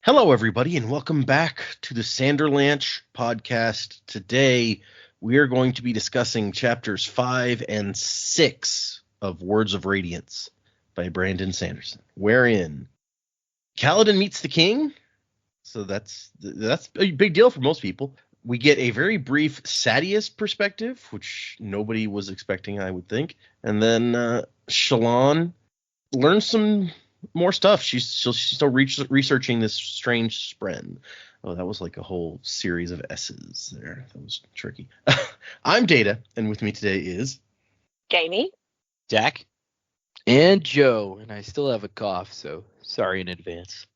Hello, everybody, and welcome back to the Sanderlanche podcast. Today, we are going to be discussing chapters 5 and 6 of Words of Radiance by Brandon Sanderson, wherein Kaladin meets the king. So that's a big deal for most people. We get a very brief Sadius perspective, which nobody was expecting, I would think. And then Shallan learns some more stuff. She's still researching this strange spren. Oh, that was like a whole series of S's there. That was tricky. I'm Data, and with me today is Jamie, Jack, and Joe. And I still have a cough, so sorry in advance.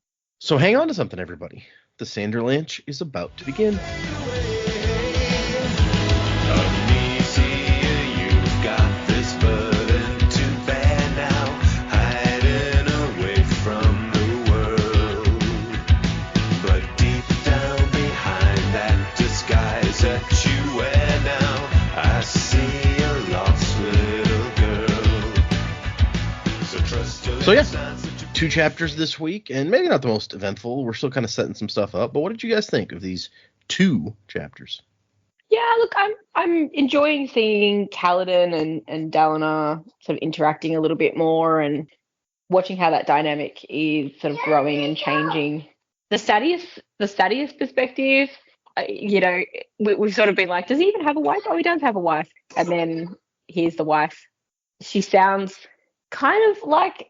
So hang on to something, everybody. The Sanderlanche is about to begin. So yeah, 2 chapters this week, and maybe not the most eventful. We're still kind of setting some stuff up, but what did you guys think of these 2 chapters? Yeah, look, I'm enjoying seeing Kaladin and Dalinar sort of interacting a little bit more and watching how that dynamic is sort of growing and changing. The Sadius perspective, we've sort of been like, does he even have a wife? Oh, he does have a wife. And then here's the wife. She sounds kind of like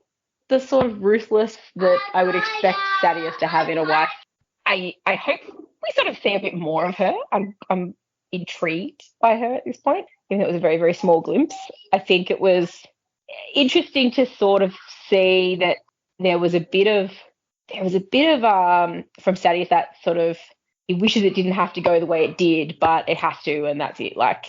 the sort of ruthless that I would expect Sadius to have in a wife. I hope we sort of see a bit more of her. I'm intrigued by her at this point, even though it was a very, very small glimpse. I think it was interesting to sort of see that there was a bit of from Sadius that sort of, he wishes it didn't have to go the way it did, but it has to, and that's it. Like,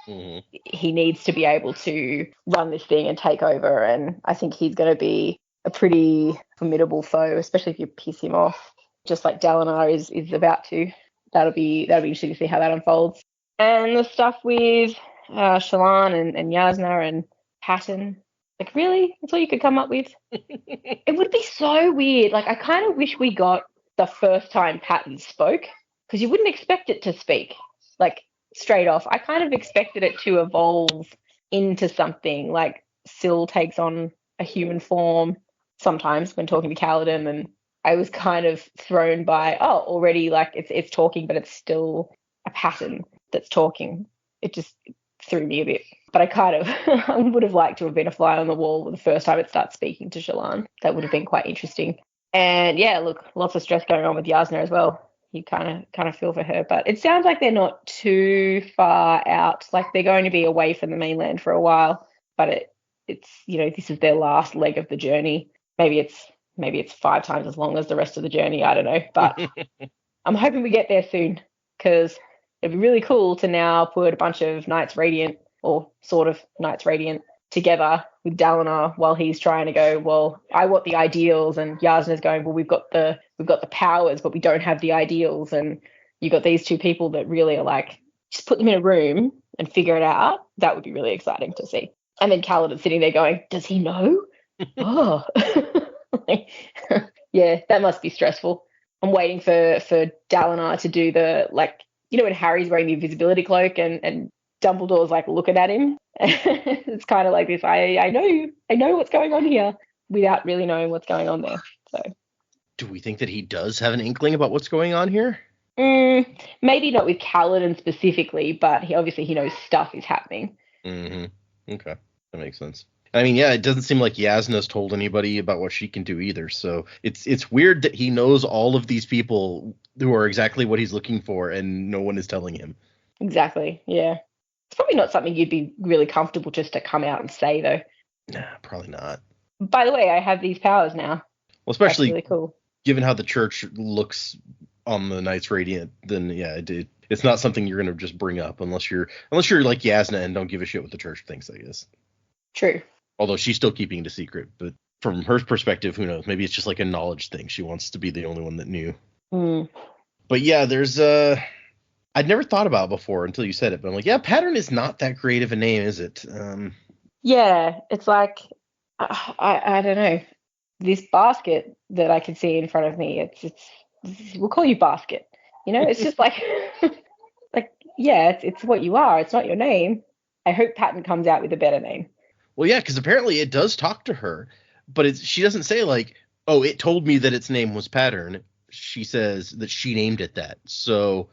he needs to be able to run this thing and take over, and I think he's going to be a pretty formidable foe, especially if you piss him off, just like Dalinar is about to. That'll be interesting to see how that unfolds. And the stuff with Shallan and Yasna and Patton, like, really? That's all you could come up with? It would be so weird. Like, I kind of wish we got the first time Patton spoke, because you wouldn't expect it to speak, like, straight off. I kind of expected it to evolve into something, like Syl takes on a human form sometimes when talking to Kaladin, and I was kind of thrown by, already, like, it's talking, but it's still a pattern that's talking. It just threw me a bit. But I kind of I would have liked to have been a fly on the wall the first time it starts speaking to Shallan. That would have been quite interesting. And yeah, look, lots of stress going on with Yasna as well. You kind of feel for her, but it sounds like they're not too far out. Like, they're going to be away from the mainland for a while, but it's this is their last leg of the journey. Maybe it's 5 times as long as the rest of the journey. I don't know, but I'm hoping we get there soon, because it'd be really cool to now put a bunch of Knights Radiant, or sort of Knights Radiant, together with Dalinar while he's trying to go, well, I want the ideals, and Yasna's going, well, we've got the powers, but we don't have the ideals, and you got these 2 people that really are like, just put them in a room and figure it out. That would be really exciting to see. And then Kaladin sitting there going, does he know? Oh. Yeah, that must be stressful. I'm waiting for Dalinar to do the, like, when Harry's wearing the invisibility cloak and Dumbledore's like looking at him. It's kind of like this. I know what's going on here without really knowing what's going on there. So, do we think that he does have an inkling about what's going on here? Maybe not with Kaladin specifically, but he knows stuff is happening. Okay, that makes sense. I mean, yeah, it doesn't seem like Yasna's told anybody about what she can do either. So it's weird that he knows all of these people who are exactly what he's looking for, and no one is telling him. Exactly, yeah. It's probably not something you'd be really comfortable just to come out and say, though. Nah, probably not. By the way, I have these powers now. Well, especially really cool. Given how the church looks on the Knights Radiant, then yeah, it's not something you're going to just bring up unless you're like Yasna and don't give a shit what the church thinks, I guess. True. Although she's still keeping it a secret, but from her perspective, who knows? Maybe it's just like a knowledge thing. She wants to be the only one that knew. But yeah, there's I'd never thought about it before until you said it, but I'm like, yeah, Pattern is not that creative a name, is it? Yeah, it's like, I don't know. This basket that I can see in front of me, we'll call you Basket. You know, it's just like, like, yeah, it's what you are. It's not your name. I hope Patton comes out with a better name. Well, yeah, because apparently it does talk to her, but she doesn't say like, oh, it told me that its name was Pattern. She says that she named it that. So,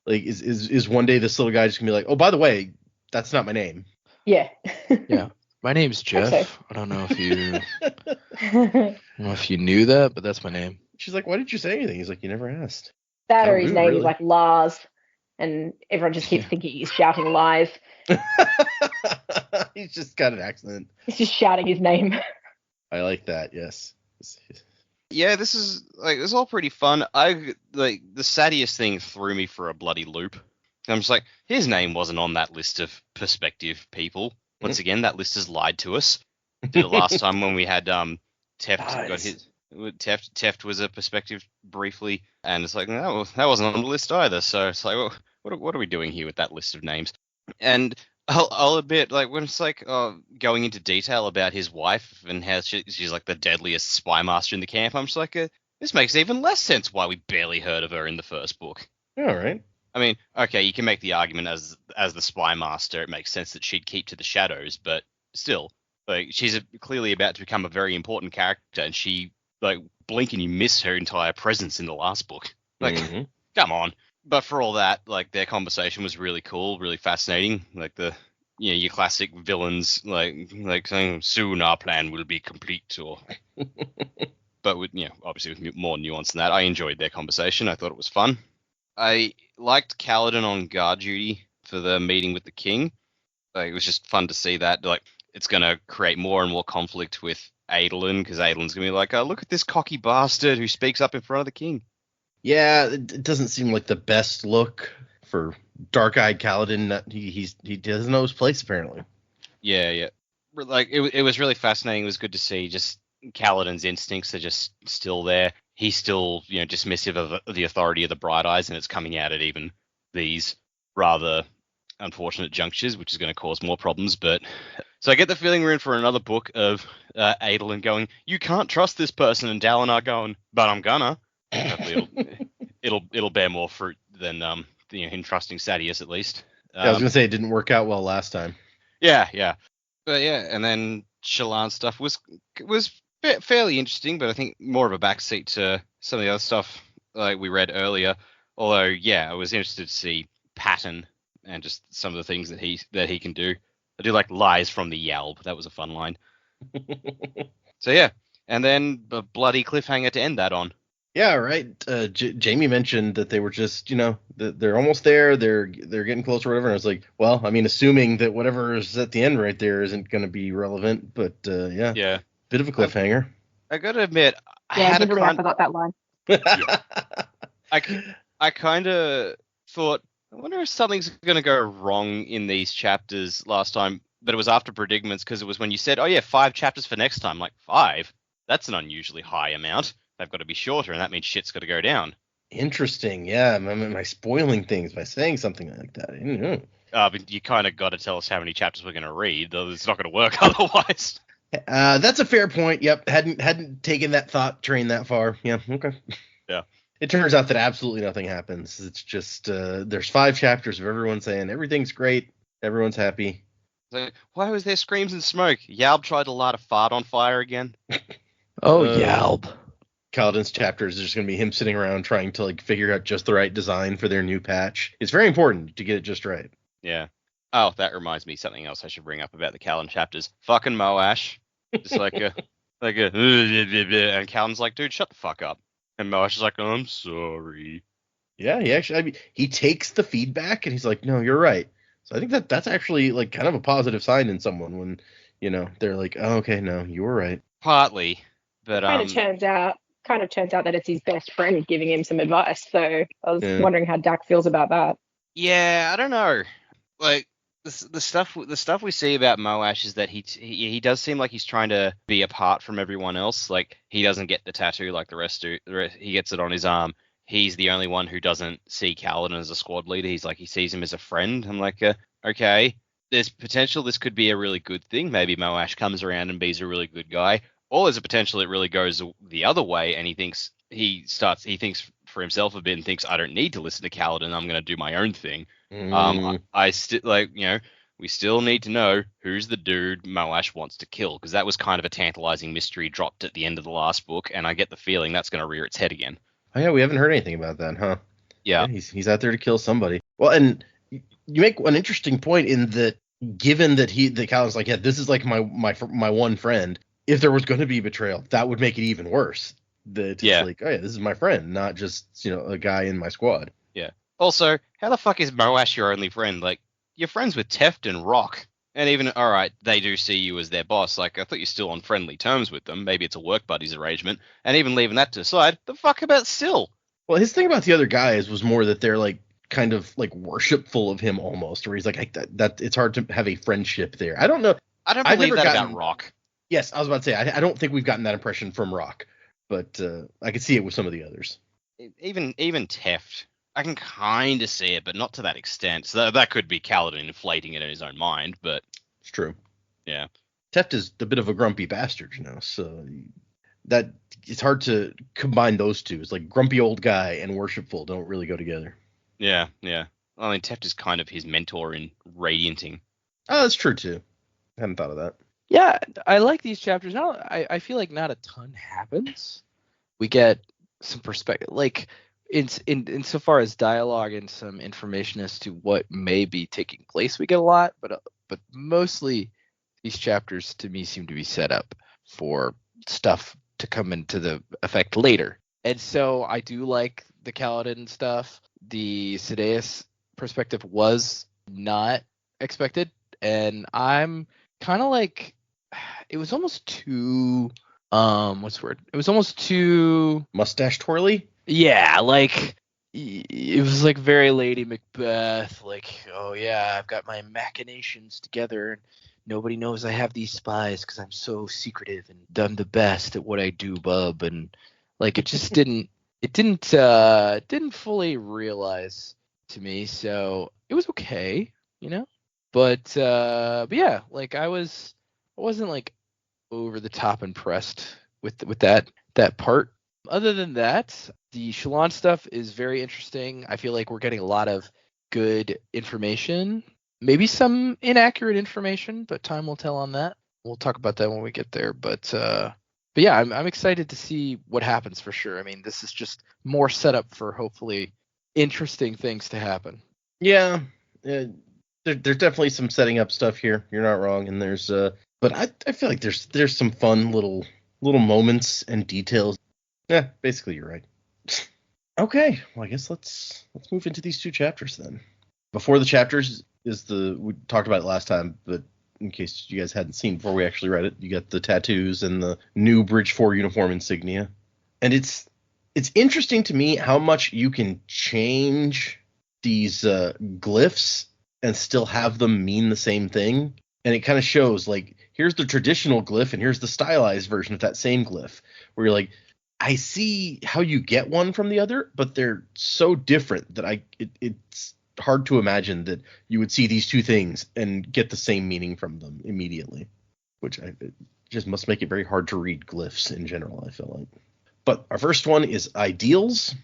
like, is one day this little guy just gonna be like, oh, by the way, that's not my name. Yeah. Yeah. My name's Jeff. I don't know if you knew that, but that's my name. She's like, why didn't you say anything? He's like, you never asked. That or his name is like Lars, and everyone just keeps thinking he's shouting lies. He's just got an accent. He's just shouting his name. I like that. Yes. Yeah, this is all pretty fun. The Sadius thing threw me for a bloody loop. I'm just like, his name wasn't on that list of perspective people. Once again, that list has lied to us. Did it last time when we had Teft got his. Teft was a perspective briefly, and it's like, no, that wasn't on the list either. So it's like, well, what are we doing here with that list of names? And I'll admit, like, when it's like going into detail about his wife and how she's like the deadliest spy master in the camp, I'm just like, this makes even less sense why we barely heard of her in the first book. All right. I mean, okay, you can make the argument as the spy master, it makes sense that she'd keep to the shadows, but still, like, she's clearly about to become a very important character, and she, like, blink and you miss her entire presence in the last book. Like, come on. But for all that, like, their conversation was really cool, really fascinating. Like, your classic villains, like saying, soon our plan will be complete, or... But with, obviously with more nuance than that. I enjoyed their conversation. I thought it was fun. I liked Kaladin on guard duty for the meeting with the king. Like, it was just fun to see that. Like, it's going to create more and more conflict with Adolin, because Adolin's going to be like, oh, look at this cocky bastard who speaks up in front of the king. Yeah, it doesn't seem like the best look for dark-eyed Kaladin. He doesn't know his place, apparently. Yeah. Like, it was really fascinating. It was good to see just Kaladin's instincts are just still there. He's still, dismissive of the authority of the Bright Eyes, and it's coming out at even these rather unfortunate junctures, which is going to cause more problems. But so I get the feeling we're in for another book of Adolin going, you can't trust this person, and Dalinar going, but I'm gonna. Hopefully it'll bear more fruit than him trusting Sadius, at least. I was gonna say it didn't work out well last time. Yeah. But yeah, and then Shallan stuff was fairly interesting, but I think more of a backseat to some of the other stuff like we read earlier. Although, yeah, I was interested to see Patton and just some of the things that he can do. I do like lies from the Yalb. That was a fun line. So yeah, and then the bloody cliffhanger to end that on. Yeah, right. Jamie mentioned that they were just, they're almost there. They're getting close or whatever. And I was like, well, I mean, assuming that whatever is at the end right there isn't going to be relevant, but yeah. Bit of a cliffhanger. I gotta admit, I forgot that line. Yeah. I kind of thought, I wonder if something's going to go wrong in these chapters last time, but it was after predicaments, because it was when you said, oh yeah, 5 chapters for next time. Like, 5? That's an unusually high amount. They've got to be shorter, and that means shit's got to go down. Interesting. Yeah, am I spoiling things by saying something like that? I don't know. But you kind of got to tell us how many chapters we're going to read, though it's not going to work otherwise. That's a fair point. Yep, hadn't taken that thought train that far. Yeah, okay. Yeah. It turns out that absolutely nothing happens. It's just there's 5 chapters of everyone saying everything's great, everyone's happy. So, why was there screams and smoke? Yalb tried to light a fart on fire again. Yalb. Kaladin's chapter is just going to be him sitting around trying to figure out just the right design for their new patch. It's very important to get it just right. Yeah. Oh, that reminds me, something else I should bring up about the Kaladin chapters. Fucking Moash. Just and Kaladin's like, dude, shut the fuck up. And Moash is like, I'm sorry. Yeah, he takes the feedback and he's like, no, you're right. So I think that's actually kind of a positive sign in someone when, they're like, oh, okay, no, you were right. Partly, but kind of turns out that it's his best friend giving him some advice. So I was wondering how Dak feels about that. Yeah, I don't know. Like, the stuff we see about Moash is that he does seem like he's trying to be apart from everyone else. Like, he doesn't get the tattoo like the rest do. He gets it on his arm. He's the only one who doesn't see Kaladin as a squad leader. He sees him as a friend. I'm like, okay, there's potential this could be a really good thing. Maybe Moash comes around and be's a really good guy. Or there's a potential it really goes the other way, and he thinks for himself a bit and thinks, I don't need to listen to Kaladin. I'm going to do my own thing. I still we still need to know who's the dude Moash wants to kill, because that was kind of a tantalizing mystery dropped at the end of the last book, and I get the feeling that's going to rear its head again. Oh yeah, we haven't heard anything about that, huh? Yeah, he's out there to kill somebody. Well, and you make one interesting point in that, given that the Kaladin's like, yeah, this is like my one friend. If there was going to be betrayal, that would make it even worse. Like, oh yeah, this is my friend, not just a guy in my squad. Yeah. Also, how the fuck is Moash your only friend? Like, you're friends with Teft and Rock, and even alright, they do see you as their boss. Like, I thought you're still on friendly terms with them. Maybe it's a work buddies arrangement. And even leaving that to the side, the fuck about Syl? Well, his thing about the other guys was more that they're like kind of like worshipful of him almost, where he's like that it's hard to have a friendship there. I don't know. I don't believe that about Rock. Yes, I was about to say, I don't think we've gotten that impression from Rock, but I could see it with some of the others. Even Teft, I can kind of see it, but not to that extent. So that could be Kaladin inflating it in his own mind, but... It's true. Yeah. Teft is a bit of a grumpy bastard, so that it's hard to combine those two. It's like grumpy old guy and worshipful don't really go together. Yeah. I mean, Teft is kind of his mentor in radianting. Oh, that's true, too. I hadn't thought of that. Yeah, I like these chapters. Now, I feel like not a ton happens. We get some perspective, like in so far as dialogue and some information as to what may be taking place. We get a lot, but mostly these chapters to me seem to be set up for stuff to come into the effect later. And so I do like the Kaladin stuff. The Sadeas perspective was not expected, and I'm kind of like, it was almost too what's the word? It was almost too mustache twirly. Yeah, like it was like very Lady Macbeth. Like, oh yeah, I've got my machinations together, and nobody knows I have these spies because I'm so secretive and done the best at what I do, bub. And like, it just didn't fully realize to me. So it was okay, But yeah, like I wasn't like over the top impressed with that part. Other than that, the Shallan stuff is very interesting. I feel like we're getting a lot of good information, maybe some inaccurate information, but time will tell on that. We'll talk about that when we get there. But yeah, I'm excited to see what happens for sure. I mean, this is just more setup for hopefully interesting things to happen. Yeah. There's definitely some setting up stuff here. You're not wrong, and there's but I feel like there's some fun little moments and details. Yeah, basically you're right. Okay, well I guess let's move into these two chapters then. Before the chapters we talked about it last time, but in case you guys hadn't seen before we actually read it, you got the tattoos and the new Bridge 4 uniform insignia, and it's interesting to me how much you can change these glyphs and still have them mean the same thing. And it kind of shows, like, here's the traditional glyph and here's the stylized version of that same glyph, where you're like, I see how you get one from the other, but they're so different that it's hard to imagine that you would see these two things and get the same meaning from them immediately, which it just must make it very hard to read glyphs in general, I feel like. But our first one is ideals.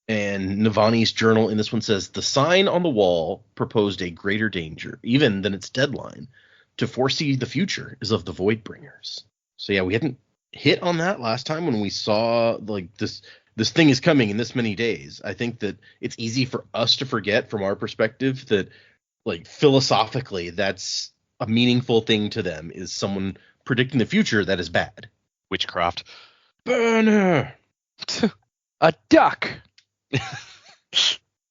And Navani's journal in this one says, the sign on the wall proposed a greater danger, even than its deadline. To foresee the future is of the Voidbringers. So yeah, we hadn't hit on that last time when we saw like this thing is coming in this many days. I think that it's easy for us to forget from our perspective that, like, philosophically, that's a meaningful thing to them, is someone predicting the future that is bad. Witchcraft. Burner. A duck.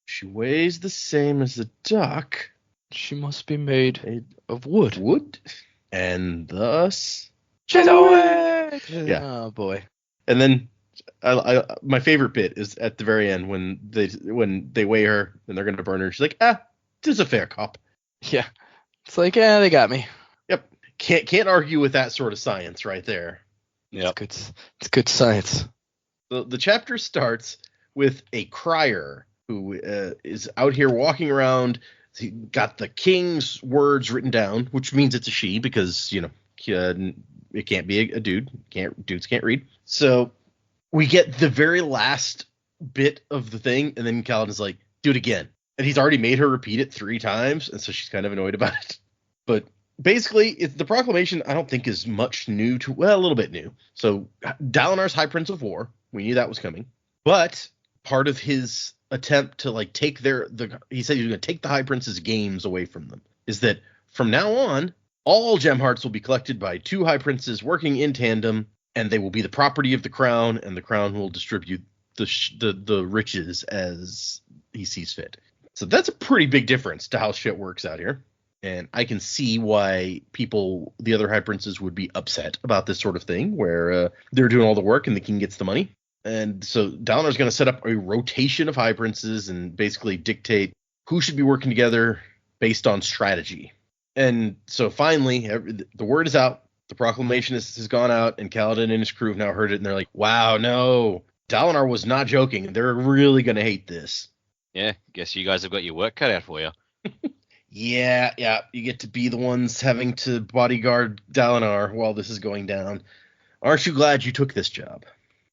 She weighs the same as a duck. She must be made of wood. Wood? And thus... She's a witch! Yeah. Oh, boy. And then my favorite bit is at the very end when they weigh her and they're going to burn her. She's like, tis a fair cop. Yeah. It's like, they got me. Yep. Can't argue with that sort of science right there. Yeah. It's good science. The chapter starts with a crier who is out here walking around. He got the king's words written down, which means it's a she because, it can't be a dude. Dudes can't read. So we get the very last bit of the thing, and then Kaladin's like, do it again. And he's already made her repeat it 3 times, and so she's kind of annoyed about it. But basically, the proclamation, I don't think, is much new to, well, a little bit new. So Dalinar's High Prince of War. We knew that was coming. But part of his attempt to, like, take he said he was going to take the High Prince's games away from them, is that from now on, all gem hearts will be collected by 2 High Princes working in tandem, and they will be the property of the crown, and the crown will distribute the riches as he sees fit. So that's a pretty big difference to how shit works out here. And I can see why the other High Princes, would be upset about this sort of thing, where they're doing all the work and the king gets the money. And so Dalinar's going to set up a rotation of High Princes and basically dictate who should be working together based on strategy. And so finally, the word is out. The proclamation has gone out, and Kaladin and his crew have now heard it, and they're like, wow, no. Dalinar was not joking. They're really going to hate this. Yeah, guess you guys have got your work cut out for you. Yeah, you get to be the ones having to bodyguard Dalinar while this is going down. Aren't you glad you took this job?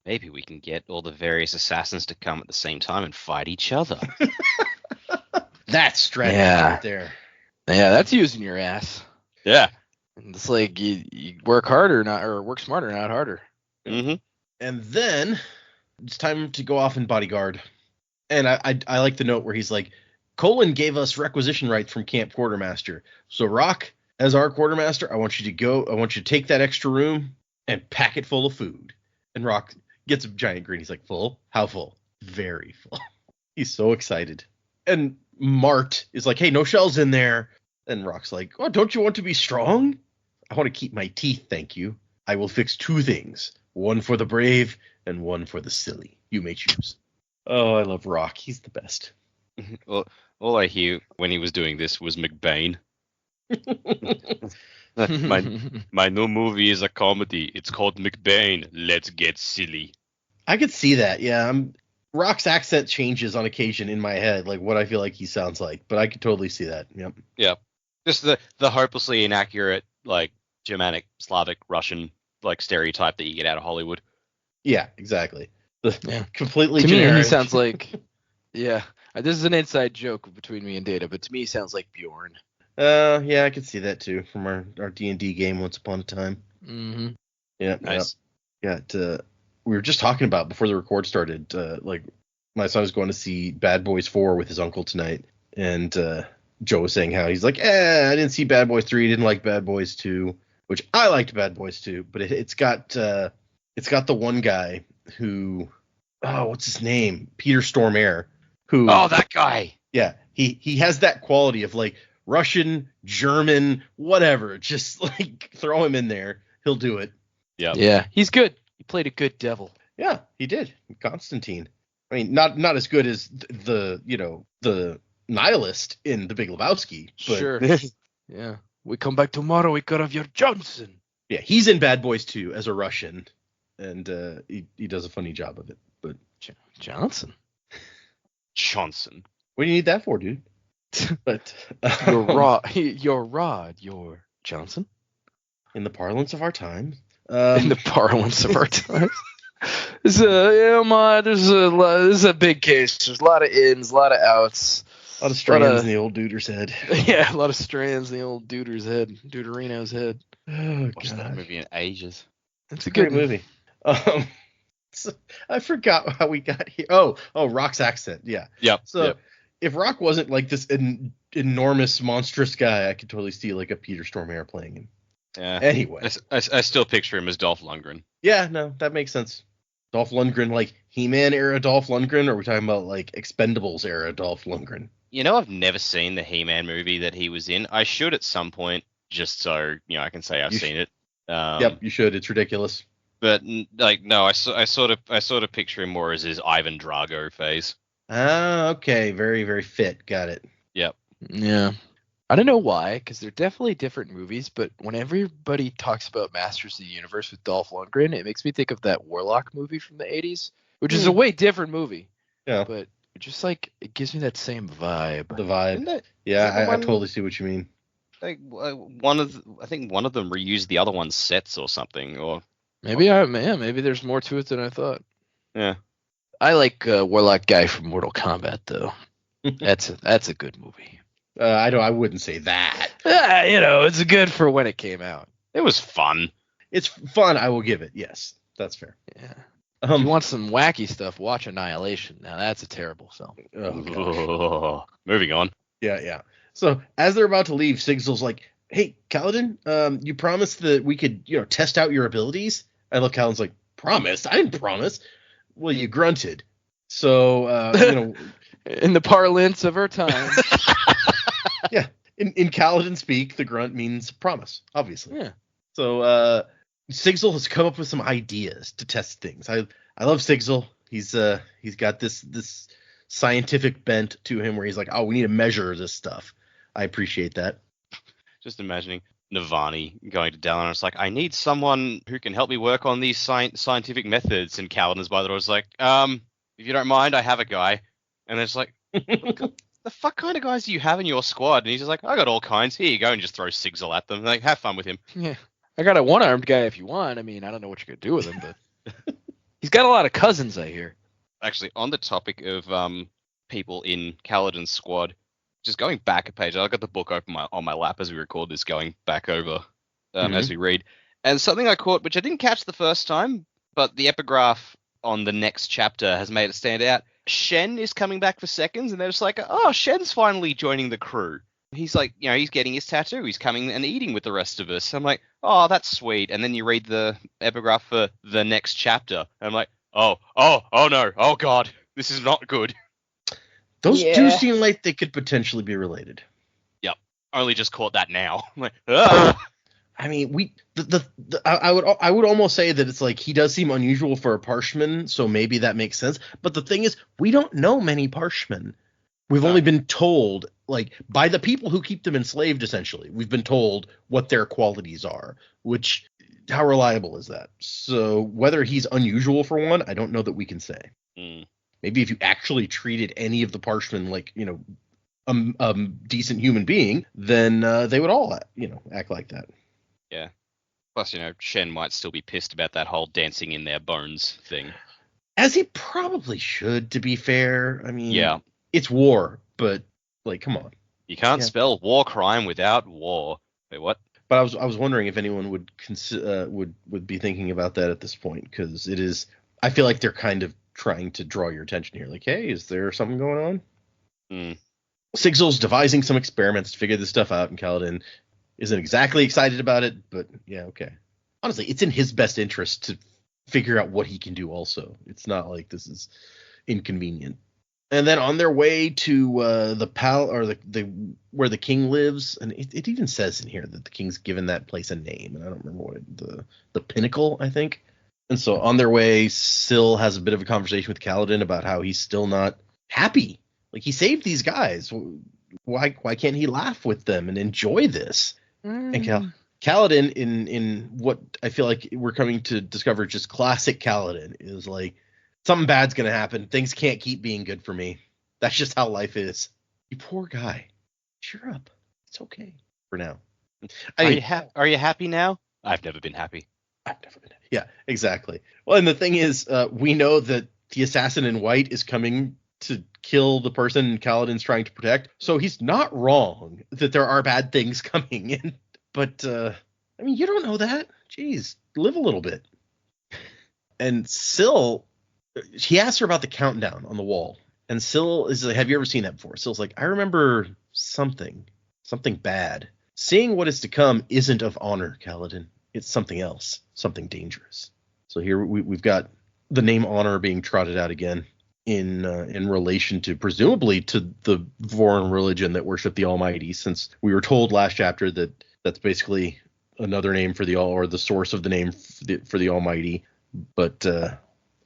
Maybe we can get all the various assassins to come at the same time and fight each other. That's strategy right there. Yeah, that's using your ass. Yeah. It's like you work harder, work smarter, not harder. Mm-hmm. And then it's time to go off and bodyguard. And I like the note where he's like, Colin gave us requisition rights from Camp Quartermaster. So Rock, as our quartermaster, I want you to take that extra room and pack it full of food. And Rock gets a giant grin. He's like, full? How full? Very full. He's so excited. And Mart is like, hey, no shells in there. And Rock's like, oh, don't you want to be strong? I want to keep my teeth, thank you. I will fix 2 things. One for the brave and one for the silly. You may choose. Oh, I love Rock. He's the best. Well, all I hear when he was doing this was McBain. my new movie is a comedy. It's called McBain. Let's get silly. I could see that. Yeah, Rock's accent changes on occasion in my head, like what I feel like he sounds like. But I could totally see that. Yep. Yeah, just the hopelessly inaccurate, like Germanic, Slavic, Russian, like stereotype that you get out of Hollywood. Yeah, exactly. Completely to generic. me, he sounds like, yeah. This is an inside joke between me and Data, but to me, he sounds like Bjorn. Yeah, I could see that too from our D&D game once upon a time. Mm-hmm. Yeah, nice. Yeah, we were just talking about before the record started. Like my son is going to see Bad Boys 4 with his uncle tonight, and Joe was saying how he's like, I didn't see Bad Boys 3, didn't like Bad Boys 2, which I liked Bad Boys 2, but it's got the one guy who, what's his name? Peter Stormare. Who, that guy. Yeah, he has that quality of like Russian, German, whatever. Just like throw him in there, he'll do it. Yeah, he's good. He played a good devil. Yeah, he did. Constantine. I mean, not as good as the nihilist in The Big Lebowski. But sure. Yeah, we come back tomorrow. We got off your Johnson. Yeah, he's in Bad Boys 2 as a Russian, and he does a funny job of it. But Johnson. What do you need that for, dude? But your Johnson. In the parlance of our time. In the parlance of our time. This is a big case. There's a lot of ins, a lot of outs. A lot of strands in the old duder's head. Yeah, a lot of strands in the old Duderino's head. Oh, watched that movie in ages. It's a great movie. So I forgot how we got here. Oh, Rock's accent. Yeah. Yep. So if Rock wasn't like this enormous, monstrous guy, I could totally see like a Peter Stormare playing him. Yeah. Anyway. I still picture him as Dolph Lundgren. Yeah, no, that makes sense. Dolph Lundgren, like He-Man era Dolph Lundgren, or are we talking about like Expendables era Dolph Lundgren? You know, I've never seen the He-Man movie that he was in. I should at some point, just so I can say I've seen it. Yep, you should. It's ridiculous. But like, no, I sort of picture him more as his Ivan Drago phase. Ah, okay, very very fit. Got it. Yep. Yeah. I don't know why, because they're definitely different movies, but when everybody talks about Masters of the Universe with Dolph Lundgren, it makes me think of that Warlock movie from the 80s, which is a way different movie. Yeah. But just like, it gives me that same vibe. The vibe. Yeah, I totally see what you mean. like I think one of them reused the other one's sets or something, or Maybe maybe there's more to it than I thought. yeah. I like Warlock Guy from Mortal Kombat though. That's a good movie. I wouldn't say that. It's good for when it came out. It was fun. It's fun. I will give it. Yes, that's fair. Yeah. If you want some wacky stuff, watch Annihilation. Now that's a terrible film. Oh, moving on. Yeah. So as they're about to leave, Sigzil's like, "Hey, Kaladin, you promised that we could, test out your abilities." I love Kaladin's like, "Promised? I didn't promise." Well, you grunted. So, in the parlance of our time. Yeah. In Kaladin speak, the grunt means promise, obviously. Yeah. So, Sigzil has come up with some ideas to test things. I love Sigzil. He's got this scientific bent to him where he's like, "Oh, we need to measure this stuff." I appreciate that. Just imagining Navani going to Dallin. It's like, I need someone who can help me work on these scientific methods. And Kaladin's by the door is like, if you don't mind, I have a guy. And it's like, the fuck kind of guys do you have in your squad? And he's just like, I got all kinds. Here you go, and just throw Sigzil at them. Like, have fun with him. Yeah. I got a one-armed guy if you want. I mean, I don't know what you could do with him, but he's got a lot of cousins, I hear. Actually, on the topic of people in Kaladin's squad, just going back a page, I got the book open on my lap as we record this, going back over as we read. And something I caught, which I didn't catch the first time, but the epigraph on the next chapter has made it stand out. Shen is coming back for seconds, and they're just like, oh, Shen's finally joining the crew. He's like, he's getting his tattoo. He's coming and eating with the rest of us. I'm like, oh, that's sweet. And then you read the epigraph for the next chapter. And I'm like, oh no, oh God, this is not good. Those do seem like they could potentially be related. Yep. Only just caught that now. I'm like, ah. I mean, I would almost say that it's like he does seem unusual for a Parshman, so maybe that makes sense. But the thing is, we don't know many Parshmen. We've only been told, like, by the people who keep them enslaved, essentially. We've been told what their qualities are, which, how reliable is that? So whether he's unusual for one, I don't know that we can say. Maybe if you actually treated any of the Parshmen like, decent human being, then they would all, act like that. Yeah. Plus, Shen might still be pissed about that whole dancing in their bones thing. As he probably should, to be fair. I mean, yeah. It's war, but like, come on. You can't spell war crime without war. Wait, what? But I was wondering if anyone would would be thinking about that at this point, because it is. I feel like they're kind of trying to draw your attention here. Like, hey, is there something going on? Sigzil's devising some experiments to figure this stuff out, and Kaladin isn't exactly excited about it, but yeah, okay. Honestly, it's in his best interest to figure out what he can do. Also, it's not like this is inconvenient. And then on their way to the where the king lives, and it even says in here that the king's given that place a name, and I don't remember what the Pinnacle, I think. And so on their way, Syl has a bit of a conversation with Kaladin about how he's still not happy. Like, he saved these guys. Why can't he laugh with them and enjoy this? And Kaladin, in what I feel like we're coming to discover just classic Kaladin, is like, something bad's going to happen. Things can't keep being good for me. That's just how life is. You poor guy. Cheer up. It's okay for now. Are you happy now? I've never been happy. Yeah, exactly. Well, and the thing is, we know that the assassin in white is coming to kill the person Kaladin's trying to protect. So he's not wrong that there are bad things coming in. But, I mean, you don't know that. Jeez, live a little bit. And Syl... he asks her about the countdown on the wall, and Syl is like, have you ever seen that before? Syl's like, I remember something bad. Seeing what is to come isn't of honor, Kaladin. It's something else, something dangerous. So here we've got the name honor being trotted out again in relation to, presumably, to the foreign religion that worship the Almighty, since we were told last chapter that that's basically another name for the source of the name for the Almighty. But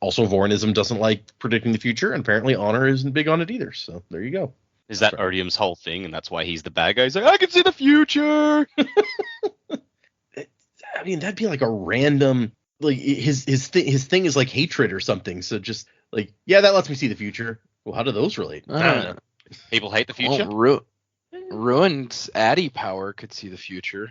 also, Vorinism doesn't like predicting the future, and apparently honor isn't big on it either. So there you go. Is that Odium's whole thing, and that's why he's the bad guy? He's like, I can see the future. I mean, that'd be like a random, like, his thing is like hatred or something. So just like, yeah, that lets me see the future. Well, how do those relate? I don't know. People hate the future. Ruin's Addy power could see the future.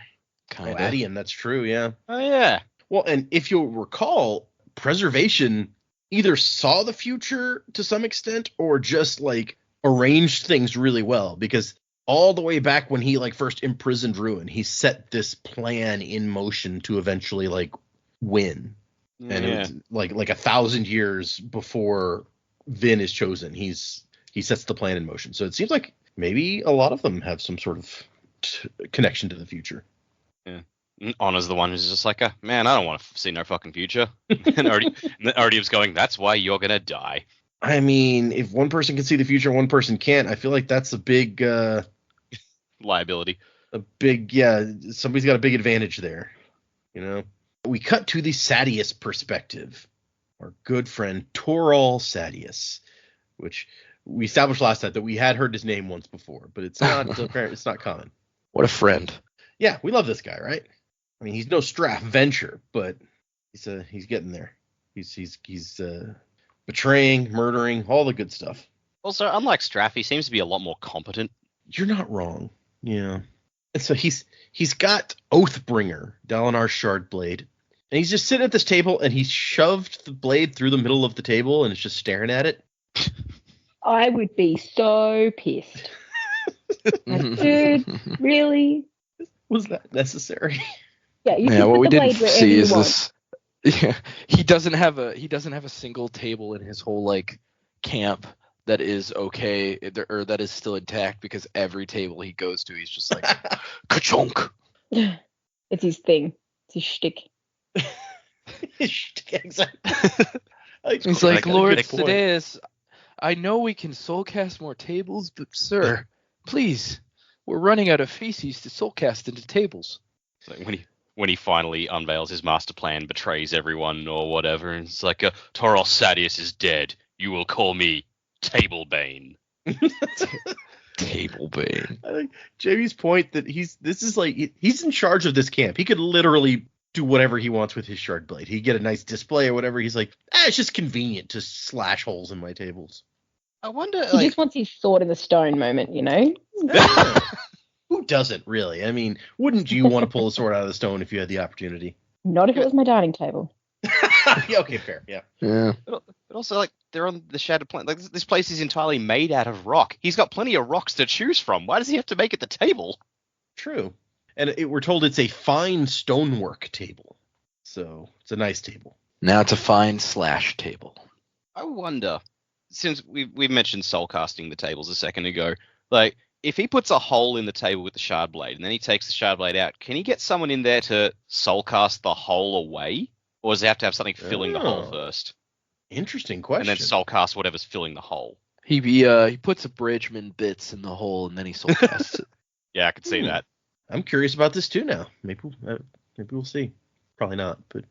Kind of. Addian, that's true, yeah. Oh yeah. Well, and if you'll recall, Preservation either saw the future to some extent or just like arranged things really well, because all the way back when he like first imprisoned Ruin, he set this plan in motion to eventually like win. And it was like 1,000 years before Vin is chosen, he sets the plan in motion. So it seems like maybe a lot of them have some sort of connection to the future. Yeah. Honor's the one who's just like, man, I don't want to see no fucking future. And Artyom's going, that's why you're gonna die. I mean, if one person can see the future and one person can't, I feel like that's a big liability. Somebody's got a big advantage there. You know? We cut to the Sadius perspective. Our good friend Torol Sadius, which we established last time that we had heard his name once before, but it's not common. What a friend. Yeah, we love this guy, right? I mean, he's no Straff Venture, but he's getting there. He's betraying, murdering, all the good stuff. Also, unlike Straff, he seems to be a lot more competent. You're not wrong. Yeah. And so he's got Oathbringer, Dalinar's shard blade, and he's just sitting at this table, and he's shoved the blade through the middle of the table, and it's just staring at it. I would be so pissed. Like, dude, really? Was that necessary? Yeah, you what we the didn't blade wherever see you is want. this. Yeah, he doesn't have a single table in his whole like camp that is okay or that is still intact, because every table he goes to, he's just like ka-chunk. It's his thing. It's his shtick. His shtick, exactly. He's like, Lord Sidaeus, I know we can soulcast more tables, but sir, please, we're running out of feces to soulcast into tables. Like when he finally unveils his master plan, betrays everyone or whatever, and it's like, Torol Sadius is dead. You will call me Tablebane. Tablebane. I like Jamie's point that he's in charge of this camp. He could literally do whatever he wants with his shard blade. He'd get a nice display or whatever. He's like, it's just convenient to slash holes in my tables. I wonder, He just wants his sword in the stone moment, you know? Who doesn't, really? I mean, wouldn't you want to pull a sword out of the stone if you had the opportunity? Not if it was my dining table. Yeah, okay, fair. Yeah. But also, like, they're on the Shattered Planet. Like, this place is entirely made out of rock. He's got plenty of rocks to choose from. Why does he have to make it the table? True. And we're told it's a fine stonework table. So it's a nice table. Now it's a fine slash table. I wonder, since we mentioned soulcasting the tables a second ago, like, if he puts a hole in the table with the shard blade and then he takes the shard blade out, can he get someone in there to soulcast the hole away? Or does he have to have something filling the hole first? Interesting question. And then soulcast whatever's filling the hole. He puts abridgment bits in the hole and then he soulcasts it. Yeah, I could see that. I'm curious about this too now. Maybe we'll see. Probably not, but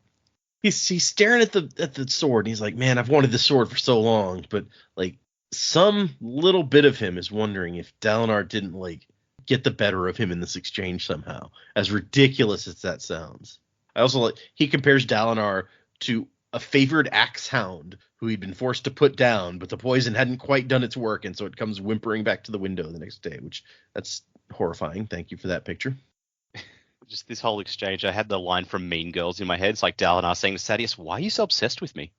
he's staring at the sword and he's like, man, I've wanted this sword for so long, but like some little bit of him is wondering if Dalinar didn't like get the better of him in this exchange somehow. As ridiculous as that sounds. I also like he compares Dalinar to a favored axe hound who he'd been forced to put down, but the poison hadn't quite done its work, and so it comes whimpering back to the window the next day, which that's horrifying. Thank you for that picture. Just this whole exchange, I had the line from Mean Girls in my head. It's like Dalinar saying to Sadius, why are you so obsessed with me?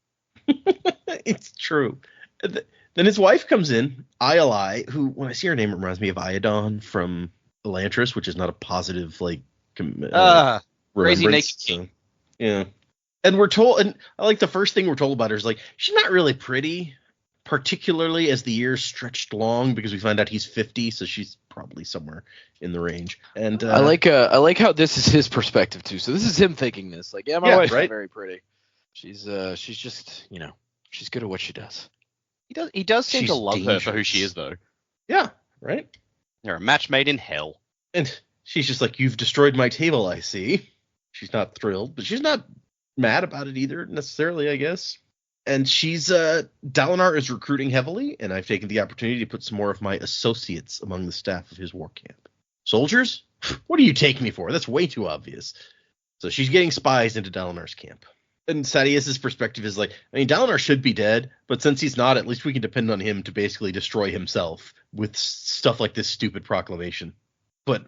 It's true. Then his wife comes in, Ialai, who, when I see her name, it reminds me of Iadon from Elantris, which is not a positive, like, crazy naked so, yeah. And we're told, and I like the first thing we're told about her is like, she's not really pretty, particularly as the years stretched long, because we find out he's 50, so she's probably somewhere in the range. And I like how this is his perspective too. So this is him thinking this, like, yeah, my wife's not very pretty. She's just, you know, she's good at what she does. He does seem to love her for who she is, though. Yeah, right? They're a match made in hell. And she's just like, you've destroyed my table, I see. She's not thrilled, but she's not mad about it either, necessarily, I guess. And Dalinar is recruiting heavily, and I've taken the opportunity to put some more of my associates among the staff of his war camp. Soldiers? What do you take me for? That's way too obvious. So she's getting spies into Dalinar's camp. And Sadeas's perspective is like, I mean, Dalinar should be dead, but since he's not, at least we can depend on him to basically destroy himself with stuff like this stupid proclamation. But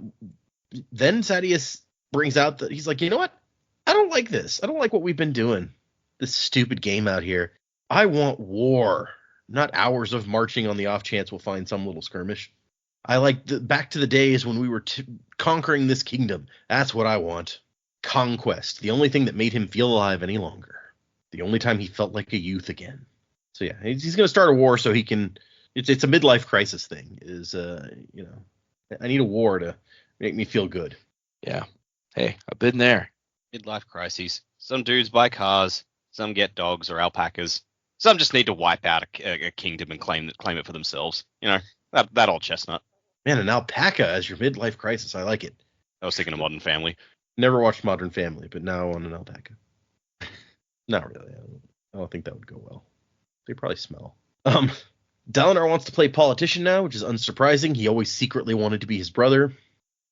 then Sadeas brings out that he's like, you know what? I don't like this. I don't like what we've been doing. This stupid game out here. I want war, not hours of marching on the off chance we'll find some little skirmish. I like back to the days when we were conquering this kingdom. That's what I want. Conquest, the only thing that made him feel alive any longer. The only time he felt like a youth again. So yeah, he's going to start a war so he can. It's a midlife crisis thing. I need a war to make me feel good. Yeah. Hey, I've been there. Midlife crises. Some dudes buy cars. Some get dogs or alpacas. Some just need to wipe out a kingdom and claim it for themselves. That old chestnut. Man, an alpaca as your midlife crisis. I like it. I was thinking of Modern Family. Never watched Modern Family, but now I want an alpaca. Not really. I don't think that would go well. They probably smell. Dalinar wants to play politician now, which is unsurprising. He always secretly wanted to be his brother.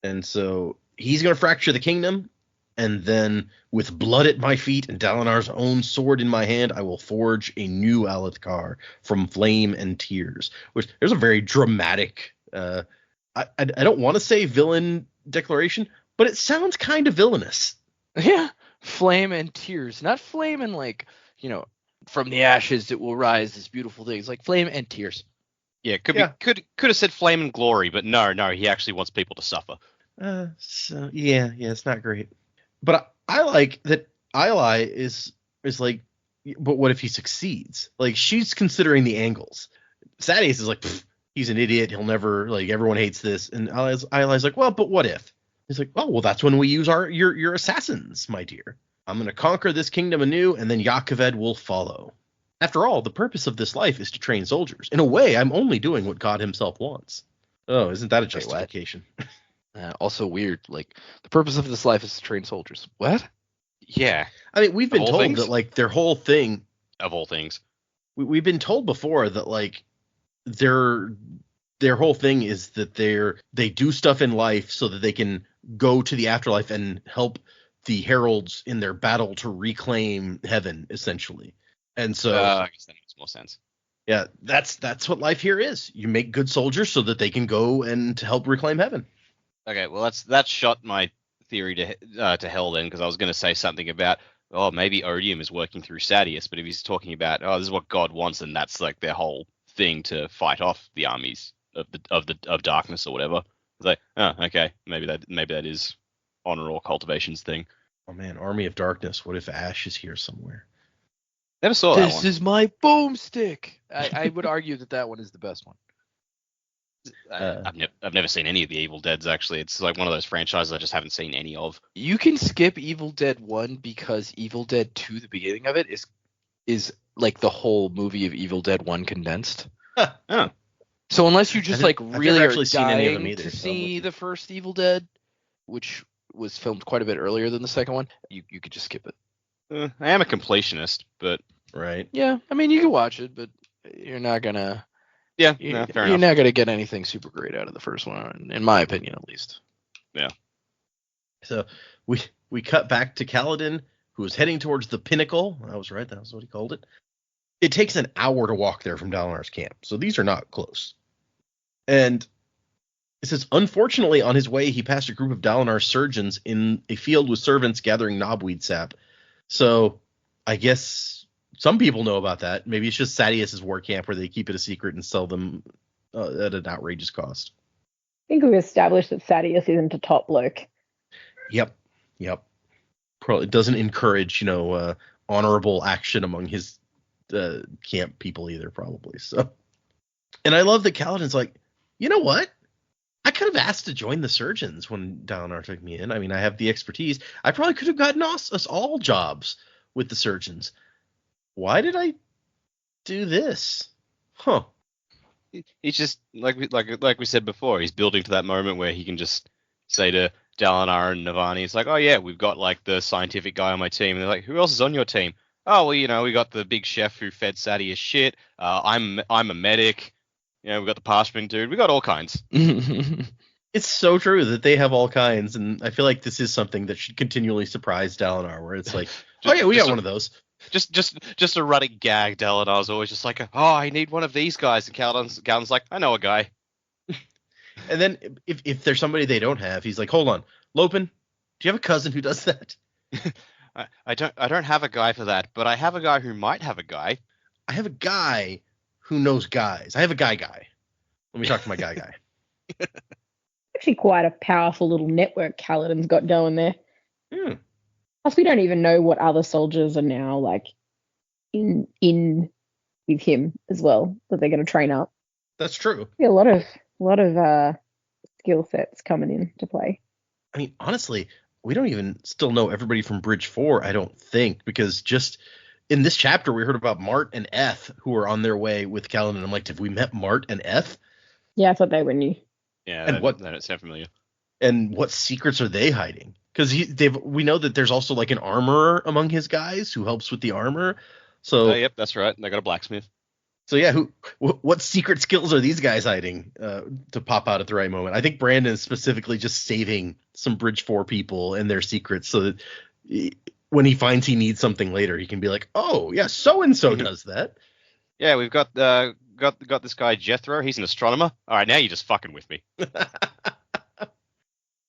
And so he's going to fracture the kingdom. And then with blood at my feet and Dalinar's own sword in my hand, I will forge a new Alethkar from flame and tears. Which there's a very dramatic, I don't want to say villain declaration, but it sounds kind of villainous. Yeah, flame and tears, not flame and from the ashes it will rise this beautiful thing. It's like flame and tears. Yeah, could have said flame and glory, but no, he actually wants people to suffer. It's not great. But I like that Eli is like, but what if he succeeds? Like, she's considering the angles. Sadeas is like, he's an idiot. He'll never, everyone hates this. And Eli's like, well, but what if? He's like, oh, well, that's when we use your assassins, my dear. I'm going to conquer this kingdom anew, and then Yaakoved will follow. After all, the purpose of this life is to train soldiers. In a way, I'm only doing what God himself wants. Oh, isn't that a justification? Also weird. Like, the purpose of this life is to train soldiers. What? Yeah. I mean, we've been told that, their whole thing... Of all things. We've been told before that, their whole thing is that they do stuff in life so that they can go to the afterlife and help the heralds in their battle to reclaim heaven, essentially. And so... I guess that makes more sense. Yeah, that's what life here is. You make good soldiers so that they can go and help reclaim heaven. Okay, well, that's shot my theory to hell then, because I was going to say something about, maybe Odium is working through Sadeas, but if he's talking about, this is what God wants, and that's like their whole thing to fight off the armies of darkness or whatever. It's like, okay, maybe that is honor or cultivation's thing. Oh man, Army of Darkness. What if Ash is here somewhere? Never saw that one. This is my boomstick. I would argue that one is the best one. I've never seen any of the Evil Deads, actually. It's like one of those franchises I just haven't seen any of. You can skip Evil Dead 1 because Evil Dead 2, the beginning of it, is like the whole movie of Evil Dead 1 condensed. Oh. So unless you just really are dying to so see the first Evil Dead, which was filmed quite a bit earlier than the second one, you could just skip it. I am a completionist, but... Right. Yeah, I mean, you can watch it, but you're not going to... Yeah, fair enough. You're not going to get anything super great out of the first one, in my opinion, at least. Yeah. So we cut back to Kaladin, who is heading towards the pinnacle. I was right. That was what he called it. It takes an hour to walk there from Dalinar's camp, so these are not close. And it says, unfortunately, on his way, he passed a group of Dalinar's surgeons in a field with servants gathering knobweed sap. So I guess... some people know about that. Maybe it's just Sadeas' war camp where they keep it a secret and sell them at an outrageous cost. I think we've established that Sadeas isn't a top bloke. Yep. Probably doesn't encourage, honorable action among his camp people either, probably. So, and I love that Kaladin's like, you know what? I could have asked to join the surgeons when Dalinar took me in. I mean, I have the expertise. I probably could have gotten us all jobs with the surgeons. Why did I do this? Huh. He's just like we said before, he's building to that moment where he can just say to Dalinar and Navani, it's like, oh yeah, we've got like the scientific guy on my team. And they're like, who else is on your team? Oh, well, we got the big chef who fed Sadeas shit. I'm a medic. We've got the pasturing dude. We got all kinds. It's so true that they have all kinds, and I feel like this is something that should continually surprise Dalinar, where it's like, Oh yeah, we got one of those. Just a running gag, Dylan. I was always just like, oh, I need one of these guys. And Kaladin's like, I know a guy. And then if there's somebody they don't have, he's like, hold on, Lopen, do you have a cousin who does that? I don't have a guy for that, but I have a guy who might have a guy. I have a guy who knows guys. I have a guy. Let me talk to my guy. Actually, quite a powerful little network Kaladin's got going there. Plus, we don't even know what other soldiers are now like in with him as well that they're going to train up. That's true. Yeah, a lot of skill sets coming into play. I mean, honestly, we don't even still know everybody from Bridge 4, I don't think, because just in this chapter we heard about Mart and Eth who are on their way with Kaladin. I'm like, have we met Mart and Eth? Yeah, I thought they were new. Yeah, and that don't sound familiar. And what secrets are they hiding? Because we know that there's also like an armorer among his guys who helps with the armor. So yep, that's right. They got a blacksmith. So yeah, what secret skills are these guys hiding to pop out at the right moment? I think Brandon is specifically just saving some Bridge 4 people and their secrets so that when he finds he needs something later, he can be like, oh yeah, so and so does that. Yeah, we've got this guy Jethro. He's an astronomer. All right, now you're just fucking with me.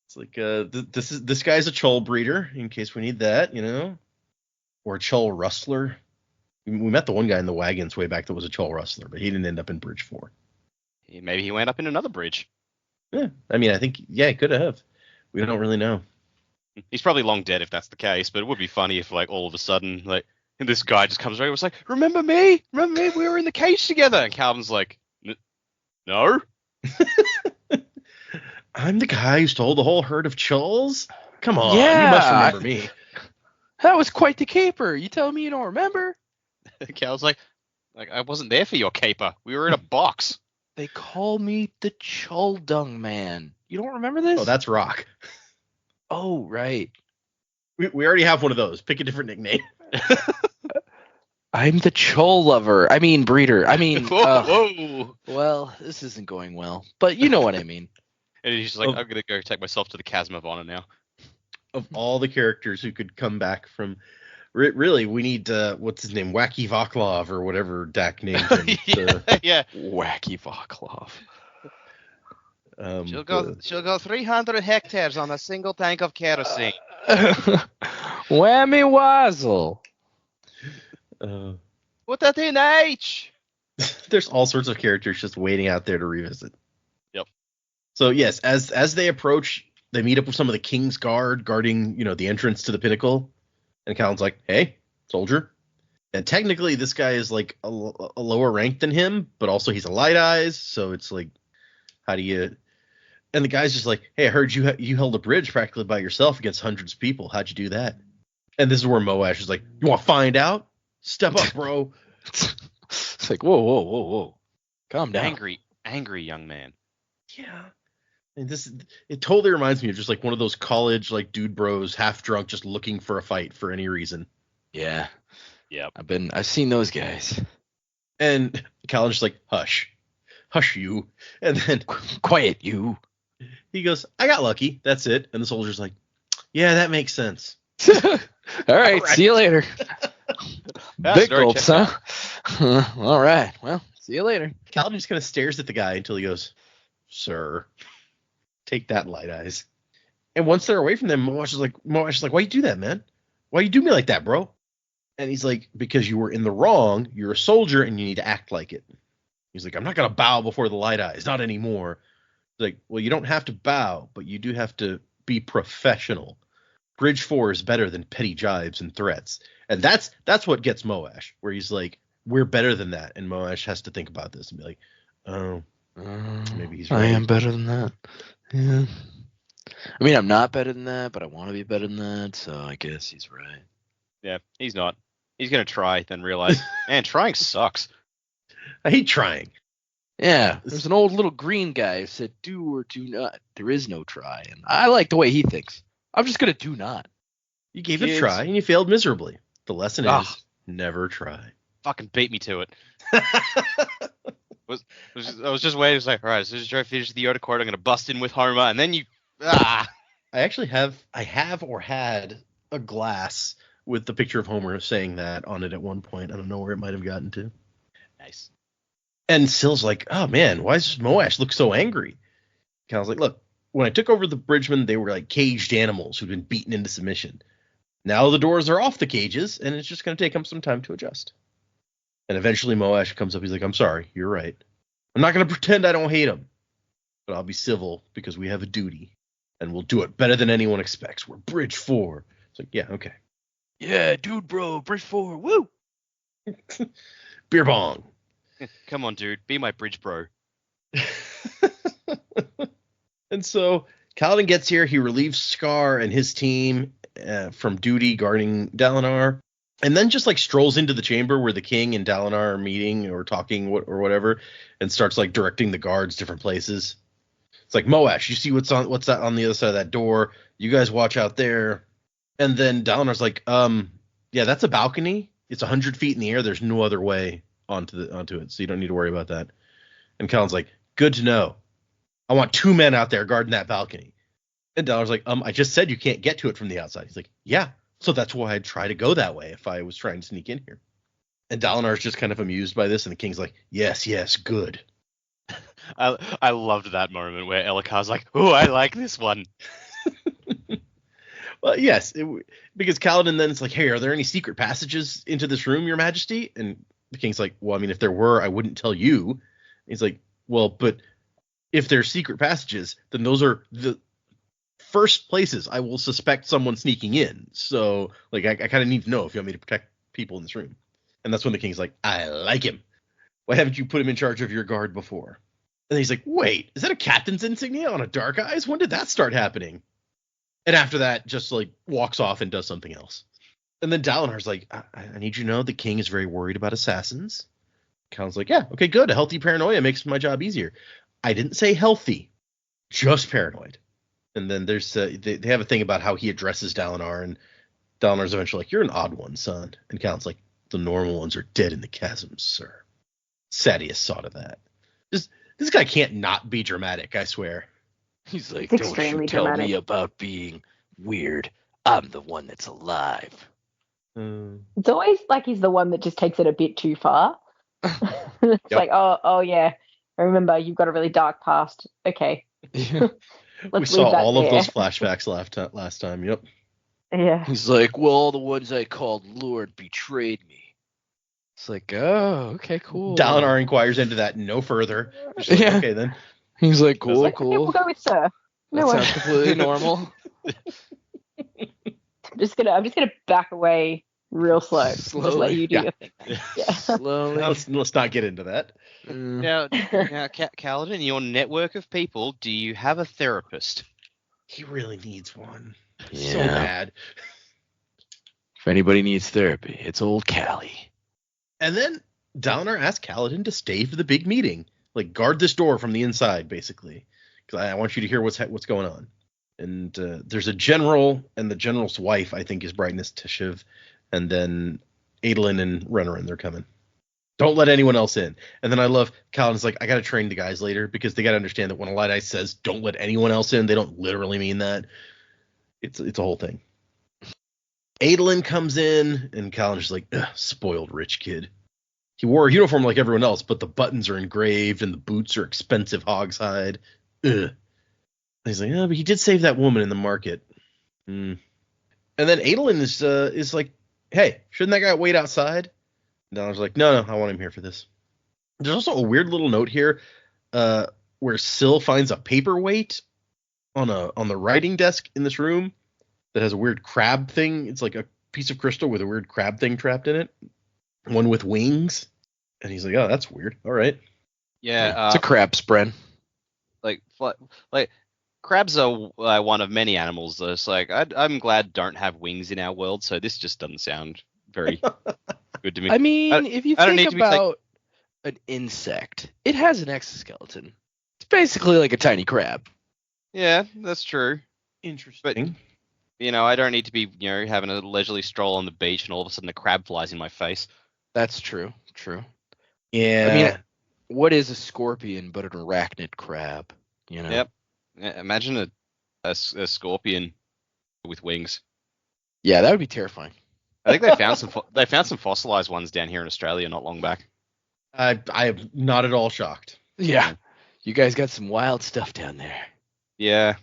It's like this guy's a Chol breeder in case we need that, or a Chol rustler. We met the one guy in the wagons way back that was a Chol rustler, but he didn't end up in Bridge 4. Maybe he went up in another bridge. Yeah, I mean, I think he could have. We don't really know. He's probably long dead if that's the case, but it would be funny if like all of a sudden like this guy just comes around and was like, remember me? We were in the cage together. And Calvin's like, no. I'm the guy who stole the whole herd of Chols? Come on, yeah, you must remember me. That was quite the caper. You telling me you don't remember? Cal's like I wasn't there for your caper. We were in a box. They call me the Choldung Man. You don't remember this? Oh, that's Rock. Oh, right. We already have one of those. Pick a different nickname. I'm the Chol lover. I mean, breeder. I mean, whoa. Well, this isn't going well, but you know what I mean. And he's like, I'm going to go take myself to the Chasm of Honor now. Of all the characters who could come back from... Really, we need, what's his name? Wacky Vaclav or whatever Dak named him. Yeah. Wacky Vaclav. She'll go 300 hectares on a single tank of kerosene. Whammy Wazzle. Put that in H. There's all sorts of characters just waiting out there to revisit. Yep. So yes, as they approach, they meet up with some of the King's Guard guarding, the entrance to the pinnacle. And Callan's like, hey, soldier. And technically this guy is like a lower rank than him, but also he's a light eyes. So it's like, how do you... And the guy's just like, hey, I heard you held a bridge practically by yourself against hundreds of people. How'd you do that? And this is where Moash is like, you want to find out? Step up, bro. It's like, whoa. Calm down. Angry young man. Yeah. And it totally reminds me of just like one of those college like dude bros, half drunk, just looking for a fight for any reason. Yeah. Yep. I've seen those guys. And Callan's just like, hush you. And then quiet you. He goes, I got lucky. That's it. And the soldier's like, yeah, that makes sense. All right. See you later. Big gulps, huh? All right. Well, see you later. Kaladin just kind of stares at the guy until he goes, sir, take that, light eyes. And once they're away from them, Moash is like, why you do that, man? Why you do me like that, bro? And he's like, because you were in the wrong. You're a soldier and you need to act like it. He's like, I'm not going to bow before the light eyes. Not anymore. He's like, well, you don't have to bow, but you do have to be professional. Bridge 4 is better than petty jibes and threats. And that's what gets Moash, where he's like, we're better than that. And Moash has to think about this and be like, oh, maybe he's right. I am better than that. Yeah. I mean, I'm not better than that, but I want to be better than that, so I guess he's right. Yeah, he's not. He's going to try, then realize, man, trying sucks. I hate trying. Yeah, there's an old little green guy who said, do or do not. There is no try. And I like the way he thinks. I'm just going to do not. You gave it a try, and you failed miserably. The lesson is, never try. Fucking beat me to it. I was just waiting. I was like, all right, as soon as I finish the Yoda Court, I'm going to bust in with Homer, and then you... I actually had a glass with the picture of Homer saying that on it at one point. I don't know where it might have gotten to. Nice. And Syl's like, oh man, why does Moash look so angry? Cal's like, look, when I took over the Bridgemen, they were like caged animals who'd been beaten into submission. Now the doors are off the cages, and it's just going to take them some time to adjust. And eventually Moash comes up. He's like, I'm sorry, you're right. I'm not going to pretend I don't hate him, but I'll be civil because we have a duty, and we'll do it better than anyone expects. We're Bridge 4. It's like, yeah, okay. Yeah, dude, bro, Bridge 4, woo! Beer bong. Come on, dude, be my bridge bro. And so Kaladin gets here. He relieves Scar and his team from duty guarding Dalinar, and then just like strolls into the chamber where the king and Dalinar are meeting or talking or whatever, and starts like directing the guards different places. It's like, Moash, you see what's that on the other side of that door? You guys watch out there. And then Dalinar's like, yeah, that's a balcony. It's 100 feet in the air. There's no other way onto it, so you don't need to worry about that. And Kaladin's like, good to know. I want 2 men out there guarding that balcony. And Dalinar's like, I just said you can't get to it from the outside. He's like, yeah, so that's why I'd try to go that way if I was trying to sneak in here. And Dalinar's just kind of amused by this, and the king's like, yes, good. I loved that moment where Elhakar's like, oh, I like this one. Well, yes, because Kaladin then is like, hey, are there any secret passages into this room, Your Majesty? And the king's like, well, I mean, if there were, I wouldn't tell you. And he's like, well, but if there's secret passages, then those are the first places I will suspect someone sneaking in. So, like, I kind of need to know if you want me to protect people in this room. And that's when the king's like, I like him. Why haven't you put him in charge of your guard before? And he's like, wait, is that a captain's insignia on a Dark Eyes? When did that start happening? And after that, just like walks off and does something else. And then Dalinar's like, I need you to know the king is very worried about assassins. Kaladin's like, yeah, okay, good. A healthy paranoia makes my job easier. I didn't say healthy, just paranoid. And then there's they have a thing about how he addresses Dalinar, and Dalinar's eventually like, you're an odd one, son. And Kaladin's like, the normal ones are dead in the chasms, sir. Sadeas saw to that. This guy can't not be dramatic, I swear. He's like, It's don't extremely you tell dramatic. me about being weird. I'm the one that's alive. It's always like he's the one that just takes it a bit too far. It's Yep. like, oh yeah, I remember you've got a really dark past. Okay, We let's saw leave that all of there. those flashbacks last time. Yep. Yeah, He's like, well, all the ones I called Lord betrayed me. It's like, oh, okay, cool. Dalinar inquires into that no further. Just like, Yeah. okay, then. He's like, cool, okay, we'll go with Sir. That No, sounds completely normal. I'm just gonna back away real slow. Just let Slowly. you do Yeah. your thing. Yeah. Slowly. Let's not get into that. Now, Kaladin, in your network of people, do you have a therapist? He really needs one. So Yeah. bad. If anybody needs therapy, it's old Callie. And then Dalinar asks Kaladin to stay for the big meeting. Like, guard this door from the inside, basically. Because I want you to hear what's going on. And there's a general, and the general's wife, I think, is Brightness Tishiv. And then Adolin and Renarin, they're coming. Don't let anyone else in. And then I love Kaladin's like, I got to train the guys later, because they got to understand that when a Light Eye says, don't let anyone else in, they don't literally mean that. It's a whole thing. Adolin comes in, and Kaladin's just like, spoiled rich kid. He wore a uniform like everyone else, but the buttons are engraved, and the boots are expensive hogshide. Ugh. He's like, but he did save that woman in the market. And then Adolin is like, hey, shouldn't that guy wait outside? And I was like, no, I want him here for this. There's also a weird little note here where Syl finds a paperweight on the writing desk in this room that has a weird crab thing. It's like a piece of crystal with a weird crab thing trapped in it. One with wings. And he's like, oh, that's weird. All right. Yeah, It's a crab spread. like crabs are one of many animals. Though. It's like I'm glad don't have wings in our world, so this just doesn't sound very good to me. I mean, if you I don't think need to be like- about an insect, it has an exoskeleton. It's basically like a tiny crab. Yeah, that's true. Interesting. You know, I don't need to be, having a leisurely stroll on the beach and all of a sudden a crab flies in my face. That's true. True. Yeah. I mean, what is a scorpion but an arachnid crab? You know. Yep. Imagine a scorpion with wings. Yeah, that would be terrifying. I think they found some fossilized ones down here in Australia not long back. I am not at all shocked. Yeah. You guys got some wild stuff down there. Yeah.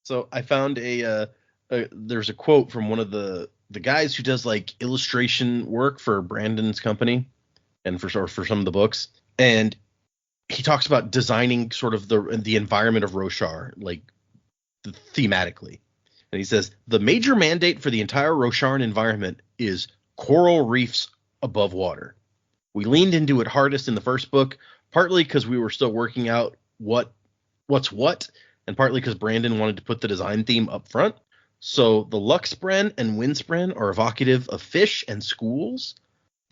So I found there's a quote from one of the guys who does like illustration work for Brandon's company and for some of the books, and he talks about designing sort of the environment of Roshar, like thematically. And he says the major mandate for the entire Rosharan environment is coral reefs above water. We leaned into it hardest in the first book, partly because we were still working out what's what, and partly because Brandon wanted to put the design theme up front. So the Luxspren and Windspren are evocative of fish and schools.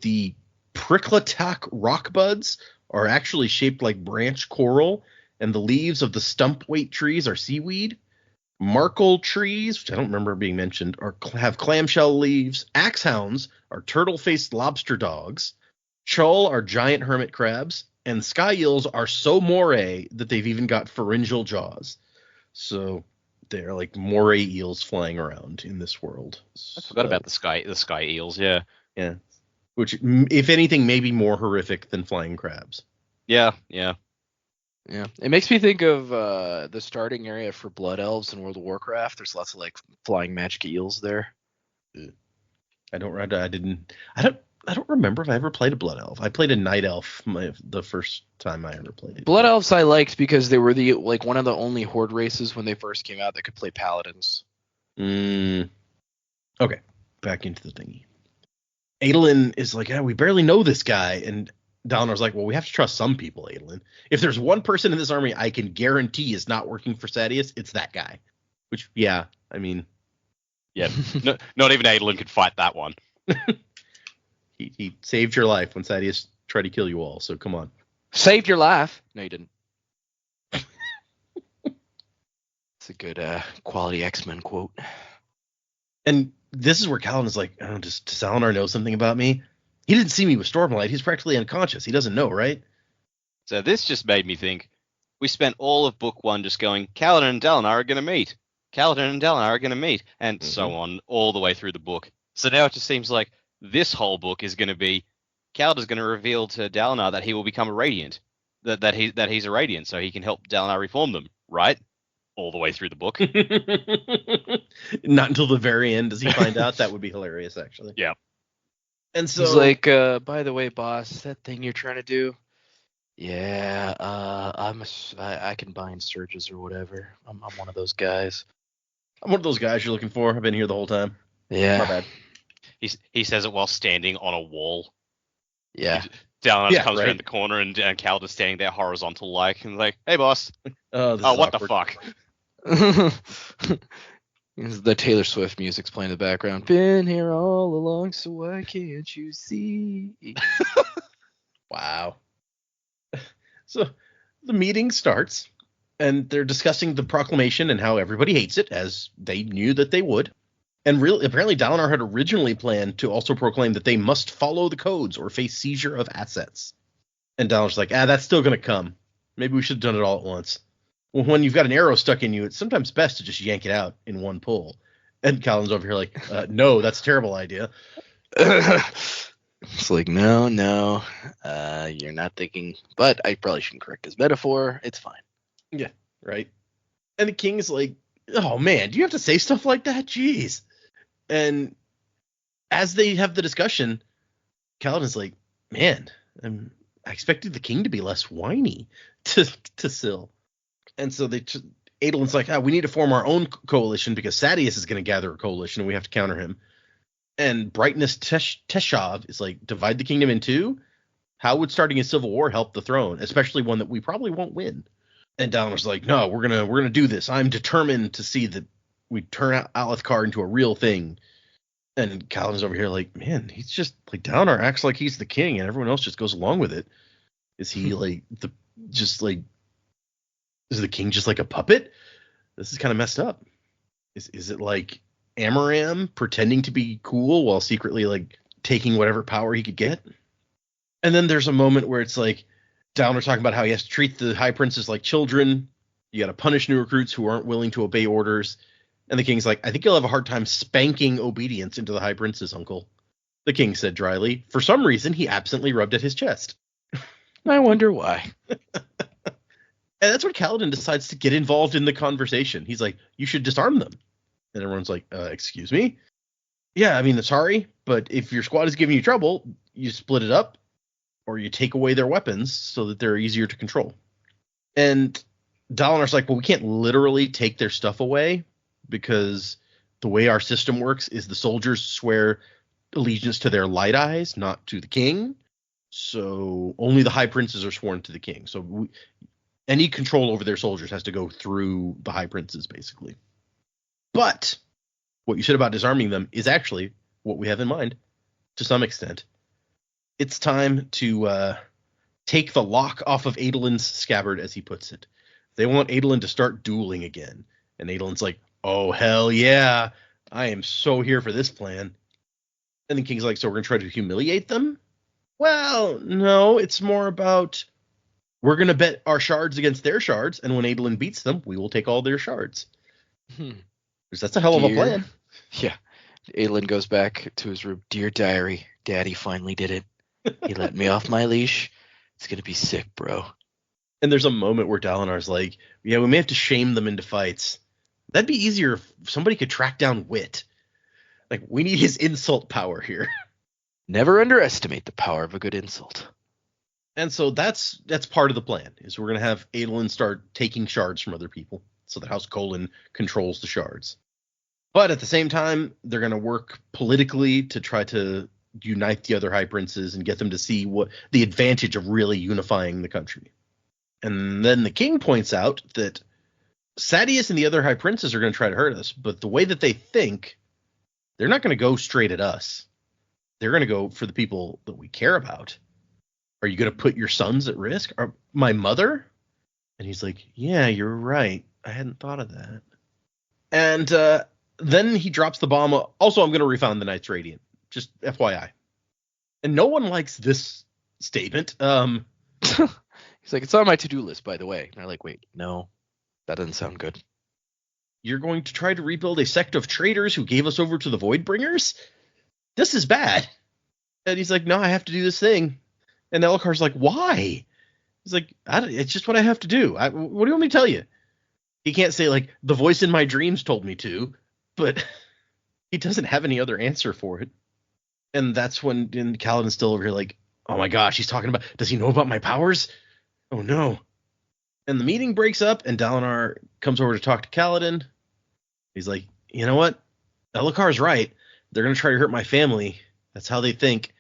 The Prickletak rock buds are actually shaped like branch coral, and the leaves of the stumpweight trees are seaweed. Markle trees, which I don't remember being mentioned, have clamshell leaves. Axehounds are turtle-faced lobster dogs. Chull are giant hermit crabs. And sky eels are so moray that they've even got pharyngeal jaws. So they're like moray eels flying around in this world. I forgot about the sky eels. Yeah. Which, if anything, may be more horrific than flying crabs. Yeah. It makes me think of the starting area for Blood Elves in World of Warcraft. There's lots of like flying magic eels there. I don't remember if I ever played a Blood Elf. I played a Night Elf the first time I ever played it. Blood Elves I liked because they were one of the only horde races when they first came out that could play paladins. Okay, back into the thingy. Adolin is like, we barely know this guy, and Dalinar's like, well, we have to trust some people, Adolin. If there's one person in this army I can guarantee is not working for Sadeas, it's that guy. Which, yeah, I mean... Yeah, not even Adolin could fight that one. He saved your life when Sadeas tried to kill you all, so come on. Saved your life? No, you didn't. It's a good quality X-Men quote. And this is where Kaladin is like, does Dalinar know something about me? He didn't see me with Stormlight. He's practically unconscious. He doesn't know, right? So this just made me think, we spent all of book one just going, Kaladin and Dalinar are going to meet. Kaladin and Dalinar are going to meet. And so on, all the way through the book. So now it just seems like this whole book is going to be, Kaladin's going to reveal to Dalinar that he will become a Radiant. That he's a Radiant, so he can help Dalinar reform them, right? All the way through the book. Not until the very end does he find out. That would be hilarious, actually. Yeah. And so he's like, by the way, boss, that thing you're trying to do, yeah, I can bind surges or whatever. I'm one of those guys. I'm one of those guys you're looking for. I've been here the whole time. Yeah. My bad. He says it while standing on a wall. Yeah. Dalinar comes around the corner and Kaladin's standing there horizontal like, and like, hey boss. Oh, what awkward. the fuck? The Taylor Swift music's playing in the background. Been here all along, so why can't you see? Wow. So the meeting starts, and they're discussing the proclamation and how everybody hates it, as they knew that they would. And apparently Dalinar had originally planned to also proclaim that they must follow the codes or face seizure of assets. And Dalinar's like, that's still going to come. Maybe we should have done it all at once. Well, when you've got an arrow stuck in you, it's sometimes best to just yank it out in one pull. And Kaladin's over here like, no, that's a terrible idea. It's like, no, you're not thinking, but I probably shouldn't correct his metaphor. It's fine. Yeah, right. And the king's like, oh man, do you have to say stuff like that? Jeez. And as they have the discussion, Kaladin's like, man, I expected the king to be less whiny to Syl. And so Adolin's like, we need to form our own coalition because Sadeas is going to gather a coalition and we have to counter him. And Brightness Teshav is like, divide the kingdom in two? How would starting a civil war help the throne, especially one that we probably won't win? And Dalinar's like, no, we're gonna do this. I'm determined to see that we turn Alethkar into a real thing. And Kaladin's over here like, man, he's just like, Dalinar acts like he's the king and everyone else just goes along with it. Is he like is the king just like a puppet? This is kind of messed up. Is it like Amaram pretending to be cool while secretly like taking whatever power he could get? And then there's a moment where it's like Dalinar talking about how he has to treat the high princes like children. You got to punish new recruits who aren't willing to obey orders. And the king's like, I think you'll have a hard time spanking obedience into the high prince's uncle. The king said dryly. For some reason, he absently rubbed at his chest. I wonder why. And that's when Kaladin decides to get involved in the conversation. He's like, you should disarm them. And everyone's like, excuse me? Yeah, I mean, sorry, but if your squad is giving you trouble, you split it up or you take away their weapons so that they're easier to control. And Dalinar's like, well, we can't literally take their stuff away because the way our system works is the soldiers swear allegiance to their light eyes, not to the king. So only the high princes are sworn to the king. So any control over their soldiers has to go through the high princes, basically. But what you said about disarming them is actually what we have in mind, to some extent. It's time to take the lock off of Adolin's scabbard, as he puts it. They want Adolin to start dueling again. And Adolin's like, oh, hell yeah, I am so here for this plan. And the king's like, so we're going to try to humiliate them? Well, no, it's more about we're going to bet our shards against their shards, and when Adolin beats them, we will take all their shards. Because that's a hell of a plan. Yeah. Adolin goes back to his room. Dear diary, Daddy finally did it. He let me off my leash. It's going to be sick, bro. And there's a moment where Dalinar's like, yeah, we may have to shame them into fights. That'd be easier if somebody could track down Wit. Like, we need his insult power here. Never underestimate the power of a good insult. And so that's part of the plan, is we're going to have Adolin start taking shards from other people so that House Colin controls the shards. But at the same time, they're going to work politically to try to unite the other high princes and get them to see what the advantage of really unifying the country. And then the king points out that Sadeas and the other high princes are going to try to hurt us, but the way that they think, they're not going to go straight at us. They're going to go for the people that we care about. Are you going to put your sons at risk? Or my mother? And he's like, yeah, you're right. I hadn't thought of that. And then he drops the bomb. Also, I'm going to refound the Knights Radiant. Just FYI. And no one likes this statement. He's like, it's on my to-do list, by the way. And I'm like, wait, no, that doesn't sound good. You're going to try to rebuild a sect of traitors who gave us over to the Voidbringers? This is bad. And he's like, no, I have to do this thing. And Elhokar's like, why? He's like, it's just what I have to do. What do you want me to tell you? He can't say, like, the voice in my dreams told me to, but he doesn't have any other answer for it. And that's when Kaladin's still over here like, oh my gosh, he's talking about, does he know about my powers? Oh no. And the meeting breaks up, and Dalinar comes over to talk to Kaladin. He's like, you know what? Elhokar's right. They're going to try to hurt my family. That's how they think.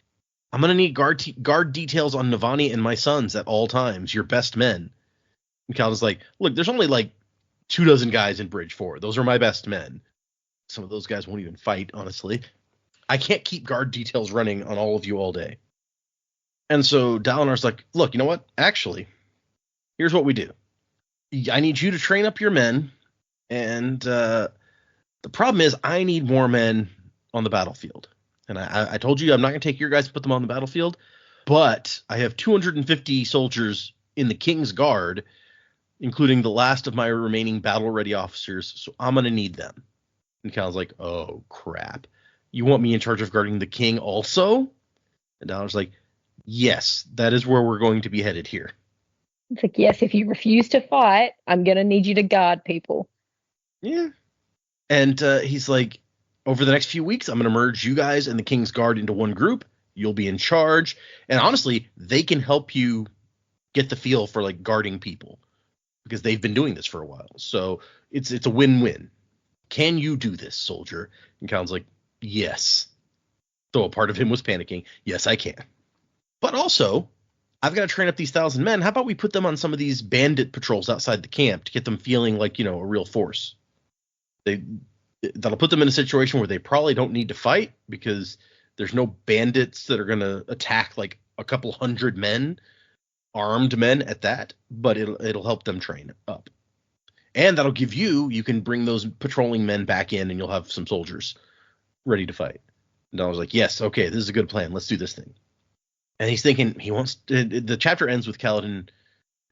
I'm going to need guard details on Navani and my sons at all times, your best men. And Kaladin's like, look, there's only like 24 guys in Bridge 4. Those are my best men. Some of those guys won't even fight, honestly. I can't keep guard details running on all of you all day. And so Dalinar's like, look, you know what? Actually, here's what we do. I need you to train up your men. And the problem is I need more men on the battlefield. And I told you I'm not going to take your guys and put them on the battlefield. But I have 250 soldiers in the King's Guard, including the last of my remaining battle-ready officers. So I'm going to need them. And Cal's like, oh, crap. You want me in charge of guarding the king also? And Dalinar's like, yes, that is where we're going to be headed here. It's like, yes, if you refuse to fight, I'm going to need you to guard people. Yeah. And he's like, over the next few weeks, I'm going to merge you guys and the King's Guard into one group. You'll be in charge. And honestly, they can help you get the feel for like guarding people because they've been doing this for a while. So it's a win-win. Can you do this, soldier? And Kaladin's like, yes. Though a part of him was panicking. Yes, I can. But also, I've got to train up these 1,000 men. How about we put them on some of these bandit patrols outside the camp to get them feeling like, you know, a real force? That'll put them in a situation where they probably don't need to fight because there's no bandits that are going to attack like a couple hundred men, armed men at that, but it'll help them train up. And that'll give you can bring those patrolling men back in and you'll have some soldiers ready to fight. And I was like, yes, okay, this is a good plan. Let's do this thing. And he's thinking the chapter ends with Kaladin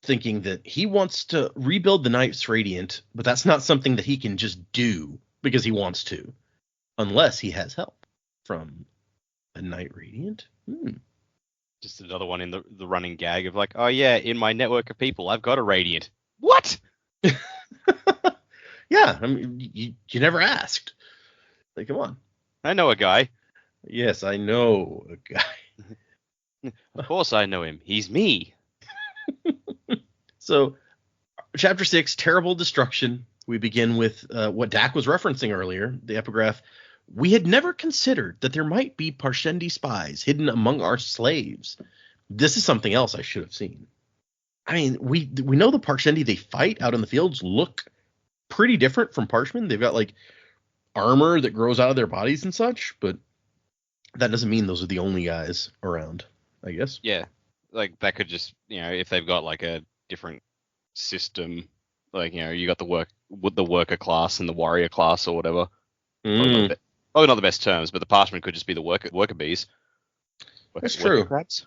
thinking that he wants to rebuild the Knights Radiant, but that's not something that he can just do because he wants to, unless he has help from a Knight Radiant. Just another one in the running gag of like, oh yeah, in my network of people, I've got a Radiant. What? Yeah, I mean, you never asked. Like, come on. I know a guy. Yes, I know a guy. Of course I know him. He's me. So, Chapter 6, Terrible Destruction. We begin with what Dak was referencing earlier, the epigraph. We had never considered that there might be Parshendi spies hidden among our slaves. This is something else I should have seen. I mean, we know the Parshendi they fight out in the fields look pretty different from Parshmen. They've got like armor that grows out of their bodies and such, but that doesn't mean those are the only guys around, I guess. Yeah, like that could just, if they've got like a different system, like, you got the worker class and the warrior class or whatever. Probably not the best terms, but the Parchment could just be the worker bees. That's true. Crabs.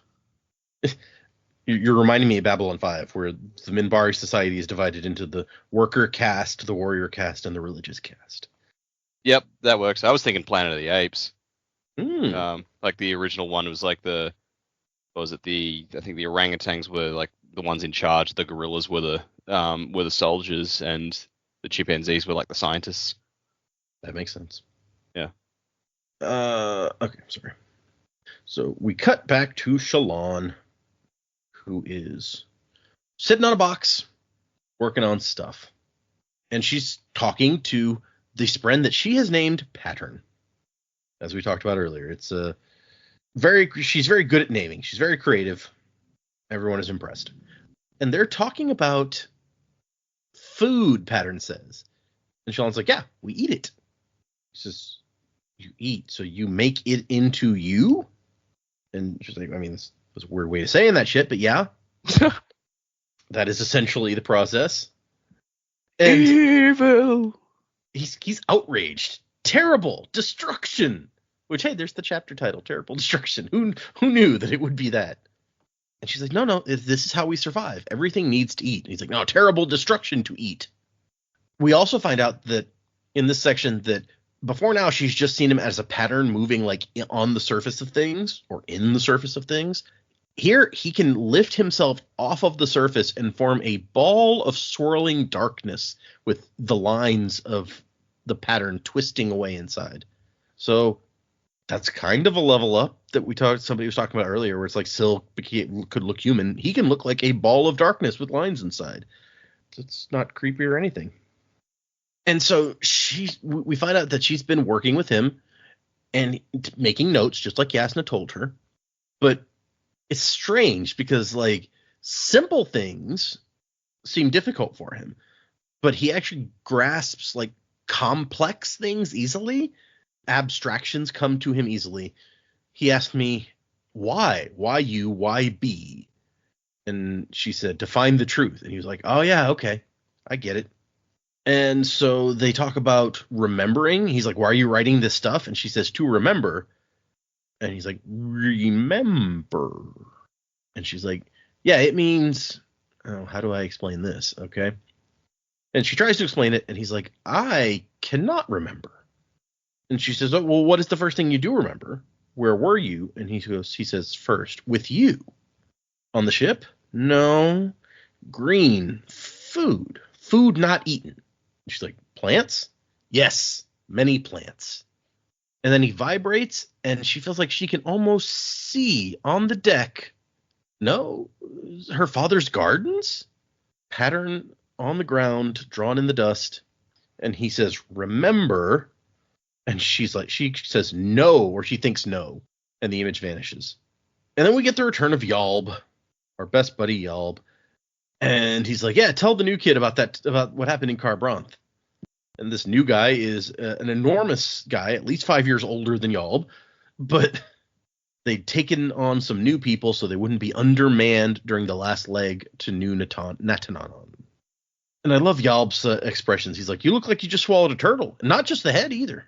You're reminding me of Babylon 5, where the Minbari society is divided into the worker caste, the warrior caste, and the religious caste. Yep, that works. I was thinking Planet of the Apes. Like the original one was like I think the orangutans were like the ones in charge. The gorillas were the soldiers, and the chimpanzees were like the scientists. That makes sense. Yeah. Okay, sorry. So we cut back to Shallan, who is sitting on a box, working on stuff. And she's talking to the spren that she has named Pattern. As we talked about earlier, she's very good at naming. She's very creative. Everyone is impressed. And they're talking about food, Pattern says. And Shallan's like, yeah, we eat it. He says, you eat, so you make it into you? And she's like, I mean, this was a weird way of saying that shit, but yeah. That is essentially the process. And evil. He's outraged. Terrible destruction. Which, hey, there's the chapter title, Terrible Destruction. Who knew that it would be that? And she's like, no, this is how we survive. Everything needs to eat. And he's like, no, terrible destruction to eat. We also find out that in this section that before now she's just seen him as a pattern moving like on the surface of things or in the surface of things. Here he can lift himself off of the surface and form a ball of swirling darkness with the lines of the pattern twisting away inside. So that's kind of a level up that somebody was talking about earlier, where it's like Syl could look human. He can look like a ball of darkness with lines inside. It's not creepy or anything. And so we find out that she's been working with him and making notes, just like Yasna told her. But it's strange because like simple things seem difficult for him, but he actually grasps like complex things easily. Abstractions come to him easily. He asked me, why you, why B? And she said, to find the truth. And he was like, oh yeah, okay, I get it. And so they talk about remembering. He's like, why are you writing this stuff? And she says, to remember. And he's like, remember. And she's like, yeah, it means, how do I explain this? Okay. And she tries to explain it. And he's like, I cannot remember. And she says, oh, well, what is the first thing you do remember? Where were you? And he says, first, with you. On the ship? No. Green. Food. Food not eaten. She's like, plants? Yes, many plants. And then he vibrates, and she feels like she can almost see on the deck, no, her father's gardens? Pattern on the ground, drawn in the dust. And he says, remember. And she says no, or she thinks no. And the image vanishes. And then we get the return of Yalb, our best buddy Yalb. And he's like, yeah, tell the new kid about what happened in Kharbranth. And this new guy is an enormous guy, at least 5 years older than Yalb. But they'd taken on some new people so they wouldn't be undermanned during the last leg to New Natananon. And I love Yalb's expressions. He's like, you look like you just swallowed a turtle. And not just the head either.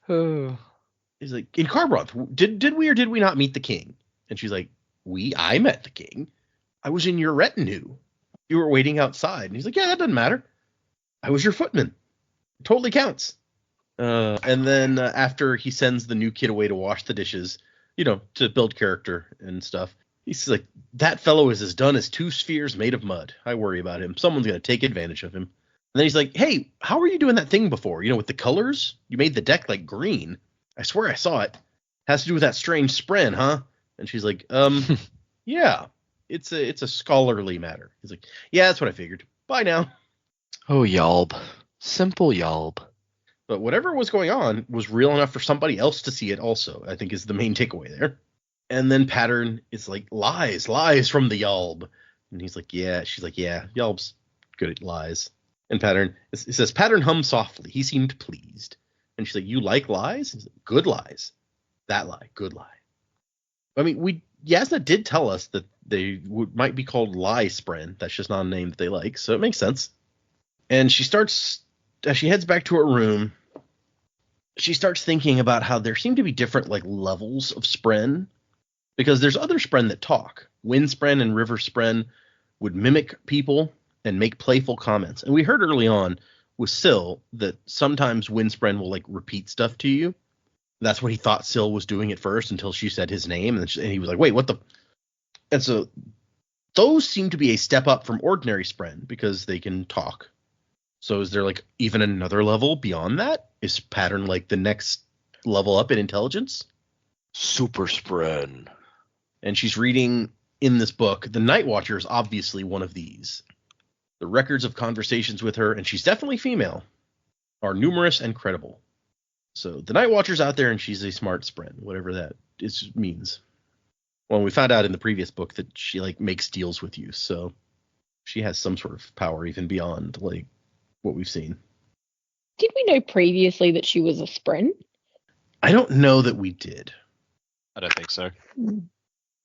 He's like, in Kharbranth, did we or did we not meet the king? And she's like, I met the king. I was in your retinue. You were waiting outside. And he's like, yeah, that doesn't matter. I was your footman. totally counts. And then after he sends the new kid away to wash the dishes, to build character and stuff, he's like, that fellow is as done as 2 spheres made of mud. I worry about him. Someone's going to take advantage of him. And then he's like, hey, how were you doing that thing before? With the colors? You made the deck like green. I swear I saw it. Has to do with that strange spren, huh? And she's like, yeah, it's a scholarly matter. He's like, yeah, that's what I figured. Bye now. Oh, Yalb. Simple Yalb. But whatever was going on was real enough for somebody else to see it also, I think is the main takeaway there. And then Pattern is like, lies from the Yalb. And he's like, yeah. She's like, yeah, Yalb's good at lies. And Pattern, it says, Pattern hummed softly. He seemed pleased. And she's like, you like lies? He's like, good lies. That lie, good lie. I mean, Yasna did tell us that they might be called lie spren. That's just not a name that they like, so it makes sense. And she heads back to her room, she starts thinking about how there seem to be different levels of spren, because there's other spren that talk. Wind spren and river spren would mimic people and make playful comments. And we heard early on with Syl that sometimes wind spren will repeat stuff to you. That's what he thought Syl was doing at first until she said his name, and he was like, wait, what the? And so those seem to be a step up from ordinary spren because they can talk. So is there even another level beyond that? Is Pattern the next level up in intelligence? Super spren. And she's reading in this book, the Night Watcher is obviously one of these. The records of conversations with her, and she's definitely female, are numerous and credible. So the Night Watcher's out there, and she's a smart spren, whatever that means. Well, we found out in the previous book that she makes deals with you, so she has some sort of power even beyond what we've seen. Did we know previously that she was a spren? I don't know that we did. I don't think so.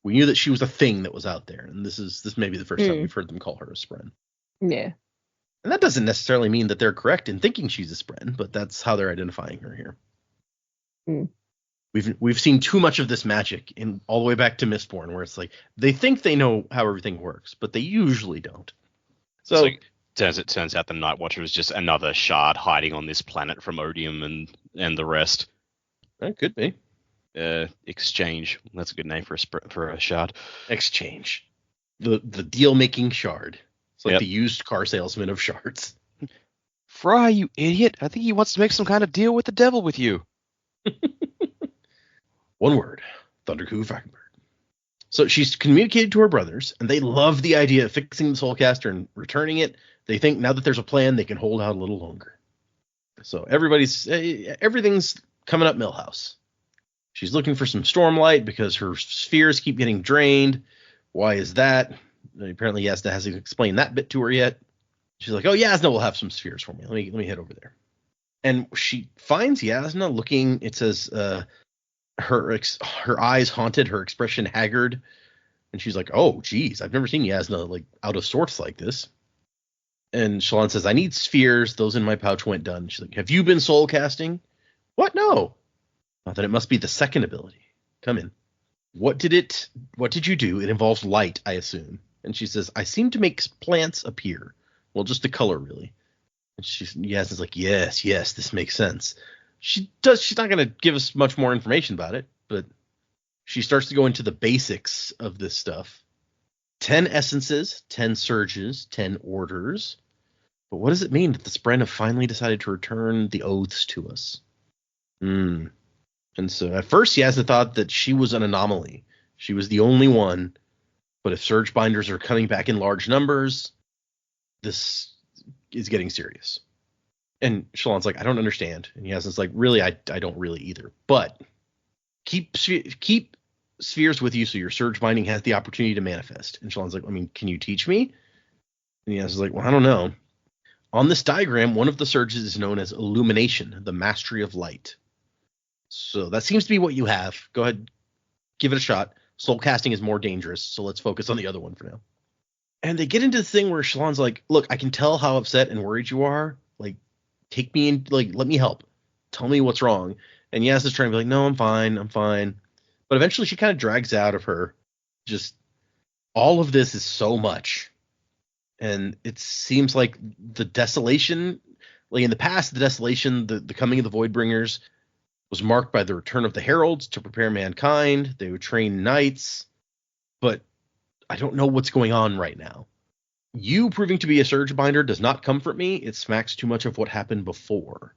We knew that she was a thing that was out there, and this may be the first time we've heard them call her a spren. Yeah. And that doesn't necessarily mean that they're correct in thinking she's a spren, but that's how they're identifying her here. We've seen too much of this magic in all the way back to Mistborn, where it's they think they know how everything works, but they usually don't. So it turns out the Night Watcher was just another shard hiding on this planet from Odium and the rest. That could be. Exchange. That's a good name for a shard. Exchange. The deal making shard. It's the used car salesman of shards. Fry, you idiot. I think he wants to make some kind of deal with the devil with you. One word. Thundercoo Falkenberg. So she's communicated to her brothers, and they love the idea of fixing the Soulcaster and returning it. They think now that there's a plan, they can hold out a little longer. So everything's coming up Millhouse. She's looking for some stormlight because her spheres keep getting drained. Why is that? Apparently Yasna hasn't explained that bit to her yet. She's like, oh, Yasna will have some spheres for me. Let me head over there. And she finds Yasna looking, it says, her eyes haunted, her expression haggard. And she's like, oh, geez, I've never seen Yasna out of sorts like this. And Shallan says, I need spheres. Those in my pouch went done. She's like, have you been soul casting? What? No. Not that it must be the second ability. Come in. What did you do? It involves light, I assume. And she says, I seem to make plants appear. Well, just the color, really. And Yasna's like, yes, this makes sense. She's not going to give us much more information about it, but she starts to go into the basics of this stuff. 10 essences, 10 surges, 10 orders. But what does it mean that the Spren have finally decided to return the oaths to us? And so at first Yasna thought that she was an anomaly. She was the only one. But if surge binders are coming back in large numbers, this is getting serious. And Shallan's like, I don't understand. And Yasna's like, really, I don't really either. But keep spheres with you so your surge binding has the opportunity to manifest. And Shallan's like, I mean, can you teach me? And Yasna's like, well, I don't know. On this diagram, one of the surges is known as illumination, the mastery of light. So that seems to be what you have. Go ahead, give it a shot. Soul casting is more dangerous, so let's focus on the other one for now. And they get into the thing where Shallan's like, look, I can tell how upset and worried you are. Take me in, let me help. Tell me what's wrong. And Yasna's trying to be like, no, I'm fine. But eventually she kind of drags out of her, just all of this is so much. And it seems like the desolation Like in the past, the desolation, the coming of the Voidbringers was marked by the return of the heralds to prepare mankind. They would train knights, but I don't know what's going on right now. You proving to be a surge binder does not comfort me. It smacks too much of what happened before.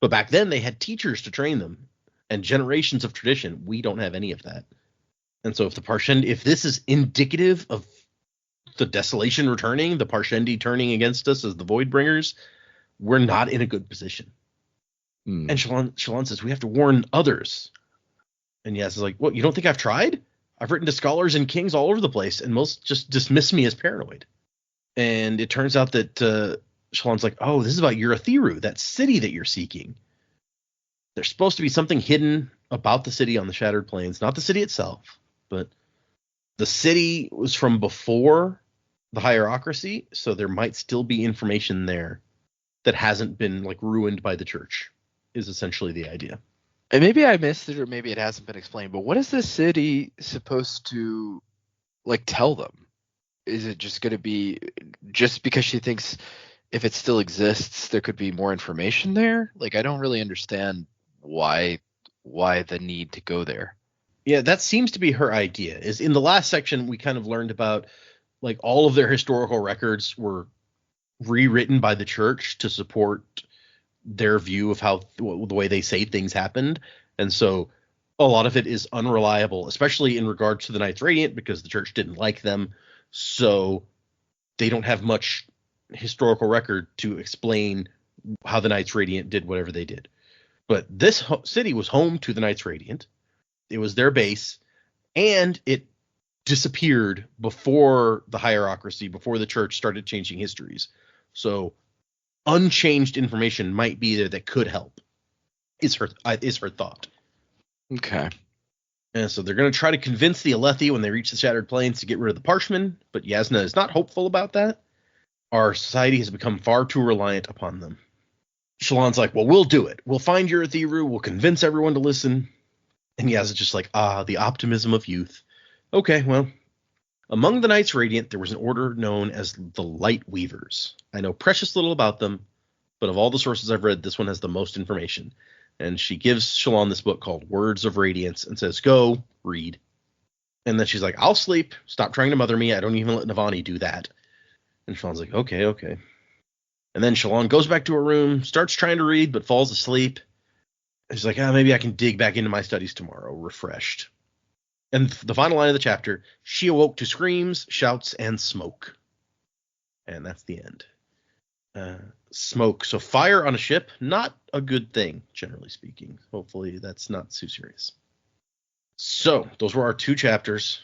But back then they had teachers to train them and generations of tradition. We don't have any of that. And so if this is indicative of the desolation returning, the Parshendi turning against us as the Voidbringers, we're not in a good position. And Shallan says, we have to warn others. And Yaz is like, what, you don't think I've tried? I've written to scholars and kings all over the place, and most just dismiss me as paranoid. And it turns out that Shallan's like, oh, this is about Urithiru, that city that you're seeking. There's supposed to be something hidden about the city on the Shattered Plains. Not the city itself, but the city was from before the hierarchy, so there might still be information there that hasn't been like ruined by the church, is essentially the idea. And maybe I missed it, or maybe it hasn't been explained, but what is the city supposed to like tell them? Is it just going to be just because she thinks if it still exists, there could be more information there? Like, I don't really understand why the need to go there. Yeah, that seems to be her idea. Is in the last section we kind of learned about like all of their historical records were rewritten by the church to support their view of how the way they say things happened. And so a lot of it is unreliable, especially in regards to the Knights Radiant, because the church didn't like them. So they don't have much historical record to explain how the Knights Radiant did whatever they did. But this city was home to the Knights Radiant. It was their base, and it disappeared before the hierarchy, before the church started changing histories. So unchanged information might be there that could help, is her thought. Okay. And so they're going to try to convince the Alethi when they reach the Shattered Plains to get rid of the Parshmen, but Yasna is not hopeful about that. Our society has become far too reliant upon them. Shallan's like, well, we'll do it. We'll find Urithiru. We'll convince everyone to listen. And Yaz is just like, the optimism of youth. Okay, well, among the Knights Radiant, there was an order known as the Light Weavers. I know precious little about them, but of all the sources I've read, this one has the most information. And she gives Shallan this book called Words of Radiance and says, go, read. And then she's like, I'll sleep. Stop trying to mother me. I don't even let Navani do that. And Shallan's like, okay. And then Shallan goes back to her room, starts trying to read, but falls asleep. She's like, maybe I can dig back into my studies tomorrow, refreshed. And the final line of the chapter, she awoke to screams, shouts, and smoke. And that's the end. Smoke. So fire on a ship, not a good thing, generally speaking. Hopefully that's not too serious. So those were our 2 chapters.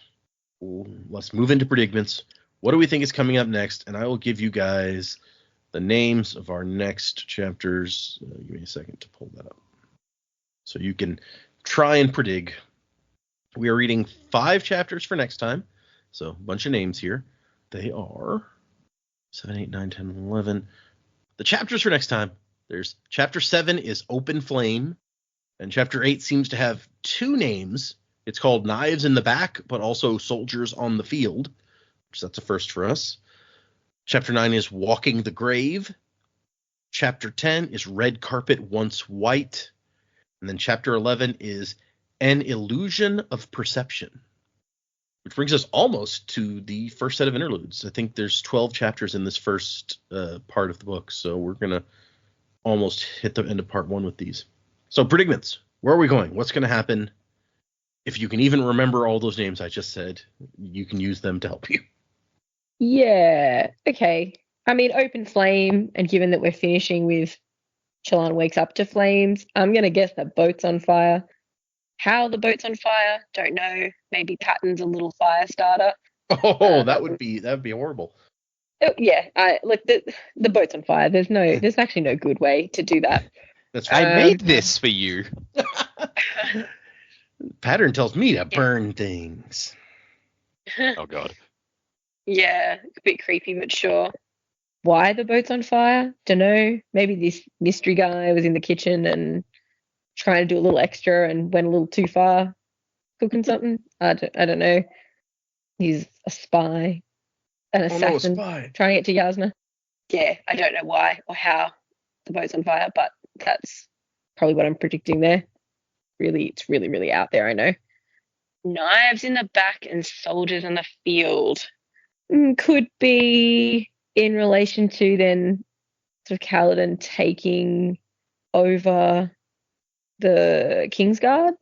Let's move into predicaments. What do we think is coming up next? And I will give you guys the names of our next chapters. Give me a second to pull that up, so you can try and predict. We are reading 5 chapters for next time, so a bunch of names here. They are 7, 8, 9, 10, 11. The chapters for next time, there's chapter 7 is Open Flame, and chapter 8 seems to have 2 names. It's called Knives in the Back, but also Soldiers on the Field, which that's a first for us. Chapter 9 is Walking the Grave. Chapter 10 is Red Carpet Once White. And then chapter 11 is An Illusion of Perception, which brings us almost to the first set of interludes. I think there's 12 chapters in this first part of the book, so we're going to almost hit the end of part 1 with these. So predicaments. Where are we going? What's going to happen? If you can even remember all those names I just said, you can use them to help you. Yeah, okay. I mean, Open Flame, and given that we're finishing with Shallan wakes up to flames, I'm going to guess that boat's on fire. How the boat's on fire, don't know. Maybe Patton's a little fire starter. Oh, that would be horrible. Yeah, look, the boat's on fire. There's actually no good way to do that. That's right. I made this for you. Pattern tells me to burn things. Oh, God. Yeah, a bit creepy, but sure. Why the boat's on fire? Don't know. Maybe this mystery guy was in the kitchen and trying to do a little extra and went a little too far cooking something. I don't know. He's a spy, an assassin, spy. trying to get to Yasna. Yeah, I don't know why or how. the boat's on fire, but that's probably what I'm predicting there. Really, it's really, really out there, I know. Knives in the back and soldiers in the field. Could be in relation to then sort of Kaladin taking over the Kingsguard,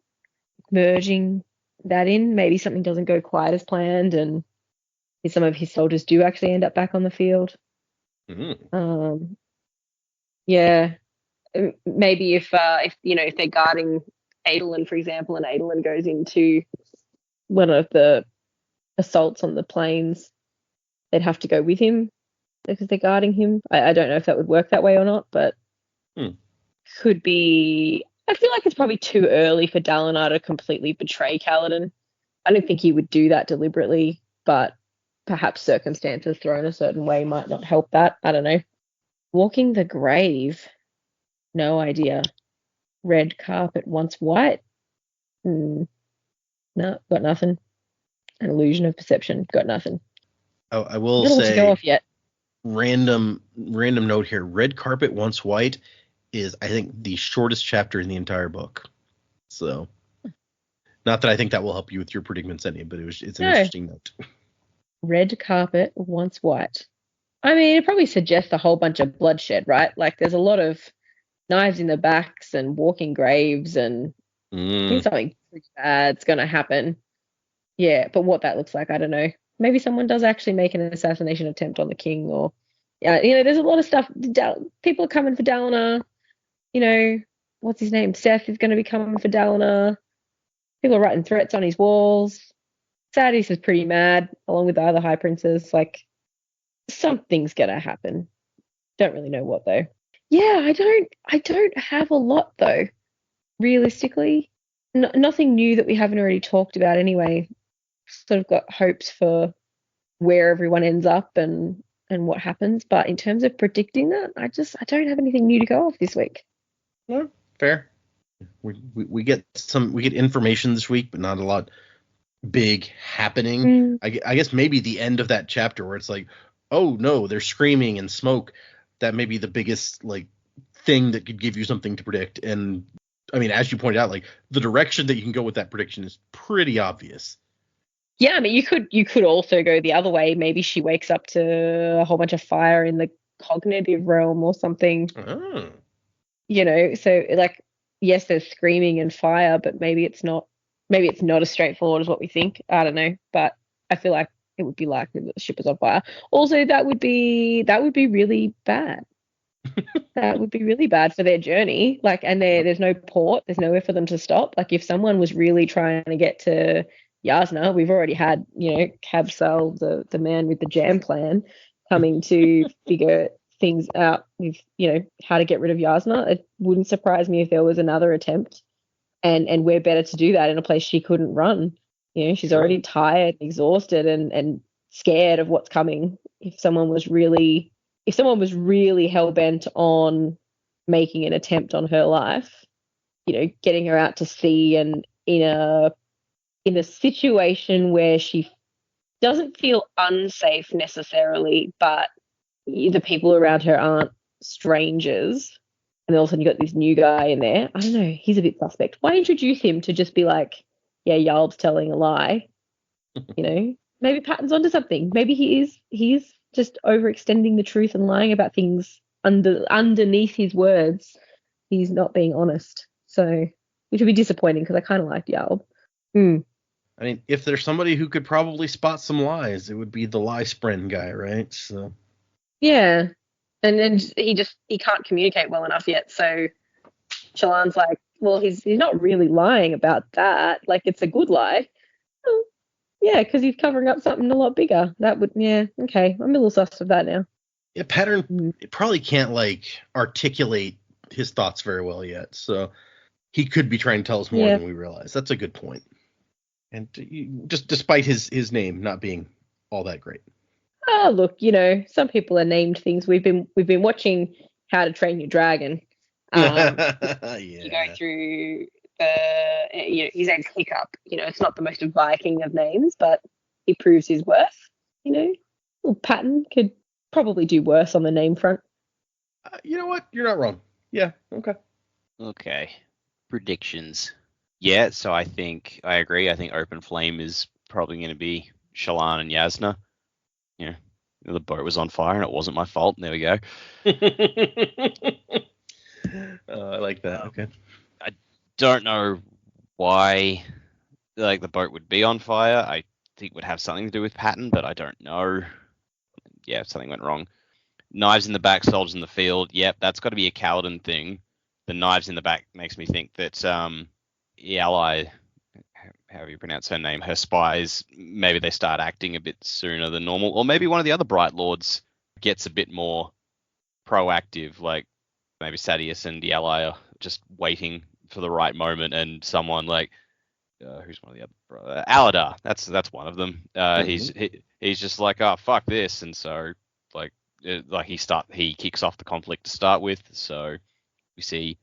merging that in. Maybe something doesn't go quite as planned, and some of his soldiers do actually end up back on the field. Yeah, maybe if they're guarding Adolin, for example, and Adolin goes into one of the assaults on the plains, they'd have to go with him because they're guarding him. I don't know if that would work that way or not, but could be. I feel like it's probably too early for Dalinar to completely betray Kaladin. I don't think he would do that deliberately, but perhaps circumstances thrown a certain way might not help that. I don't know. Walking the grave. No idea. Red carpet once white. No, got nothing. An illusion of perception. Got nothing. Oh, I will Little say. To go off yet. Random note here. Red carpet once white is, I think, the shortest chapter in the entire book. So, not that I think that will help you with your predicaments any, but it's an interesting note. Red carpet once white. I mean, it probably suggests a whole bunch of bloodshed, right? Like, there's a lot of knives in the backs and walking graves, and I think something pretty bad's going to happen. Yeah, but what that looks like, I don't know. Maybe someone does actually make an assassination attempt on the king, or there's a lot of stuff. People are coming for Dalinar. What's his name? Seth is going to be coming for Dalinar. People are writing threats on his walls. Sadis is pretty mad, along with the other high princes. Like, something's going to happen. Don't really know what though. Yeah, I don't have a lot though. Realistically, nothing new that we haven't already talked about anyway. Sort of got hopes for where everyone ends up and what happens, but in terms of predicting that, I don't have anything new to go off this week. No, fair. We get information this week, but not a lot big happening. I guess maybe the end of that chapter where it's like, oh no, they're screaming and smoke. That may be the biggest thing that could give you something to predict. And I mean, as you pointed out, the direction that you can go with that prediction is pretty obvious. Yeah, I mean, you could also go the other way. Maybe she wakes up to a whole bunch of fire in the cognitive realm or something. Oh. So yes, there's screaming and fire, but maybe it's not as straightforward as what we think. I don't know, but I feel like it would be likely that the ship is on fire. Also, that would be really bad. That would be really bad for their journey. And there's no port, there's nowhere for them to stop. If someone was really trying to get to Yasna, we've already had, Kabsal, the man with the jam plan, coming to figure things out with, how to get rid of Yasna. It wouldn't surprise me if there was another attempt, and we're better to do that in a place she couldn't run. She's already tired, exhausted, and scared of what's coming. If someone was really hell bent on making an attempt on her life, getting her out to sea and in a situation where she doesn't feel unsafe necessarily, but the people around her aren't strangers, and all of a sudden you got this new guy in there. I don't know, he's a bit suspect. Why introduce him to just be like, yeah, Yalb's telling a lie? Maybe Patton's onto something. Maybe he is just overextending the truth and lying about things underneath his words. He's not being honest. So, which would be disappointing because I kind of liked Yalb. I mean, if there's somebody who could probably spot some lies, it would be the lie spren guy, right? So. Yeah, and he can't communicate well enough yet. So Shallan's like, well, he's not really lying about that. It's a good lie. Oh, yeah, because he's covering up something a lot bigger. That would, yeah, okay. I'm a little sus of that now. Yeah, Pattern probably can't articulate his thoughts very well yet, so he could be trying to tell us more than we realize. That's a good point. And just despite his name not being all that great. Oh, look, some people are named things. We've been watching How to Train Your Dragon. Yeah. You go through his name's Hiccup. It's not the most Viking of names, but he proves his worth. Little Patton could probably do worse on the name front. You know what? You're not wrong. Yeah. Okay. Okay. Predictions. Yeah, so I agree. I think Open Flame is probably going to be Shallan and Yasna. Yeah. The boat was on fire and it wasn't my fault. There we go. I like that. Okay. I don't know why the boat would be on fire. I think it would have something to do with Patton, but I don't know. Yeah, something went wrong. Knives in the back, soldiers in the field. Yep, that's got to be a Kaladin thing. The knives in the back makes me think that Ally, however you pronounce her name, her spies, maybe they start acting a bit sooner than normal, or maybe one of the other Bright Lords gets a bit more proactive, like maybe Sadius and the Ally are just waiting for the right moment, and someone like who's one of the other Aladar, that's one of them. He's just like, oh fuck this, and so he kicks off the conflict to start with. So we see,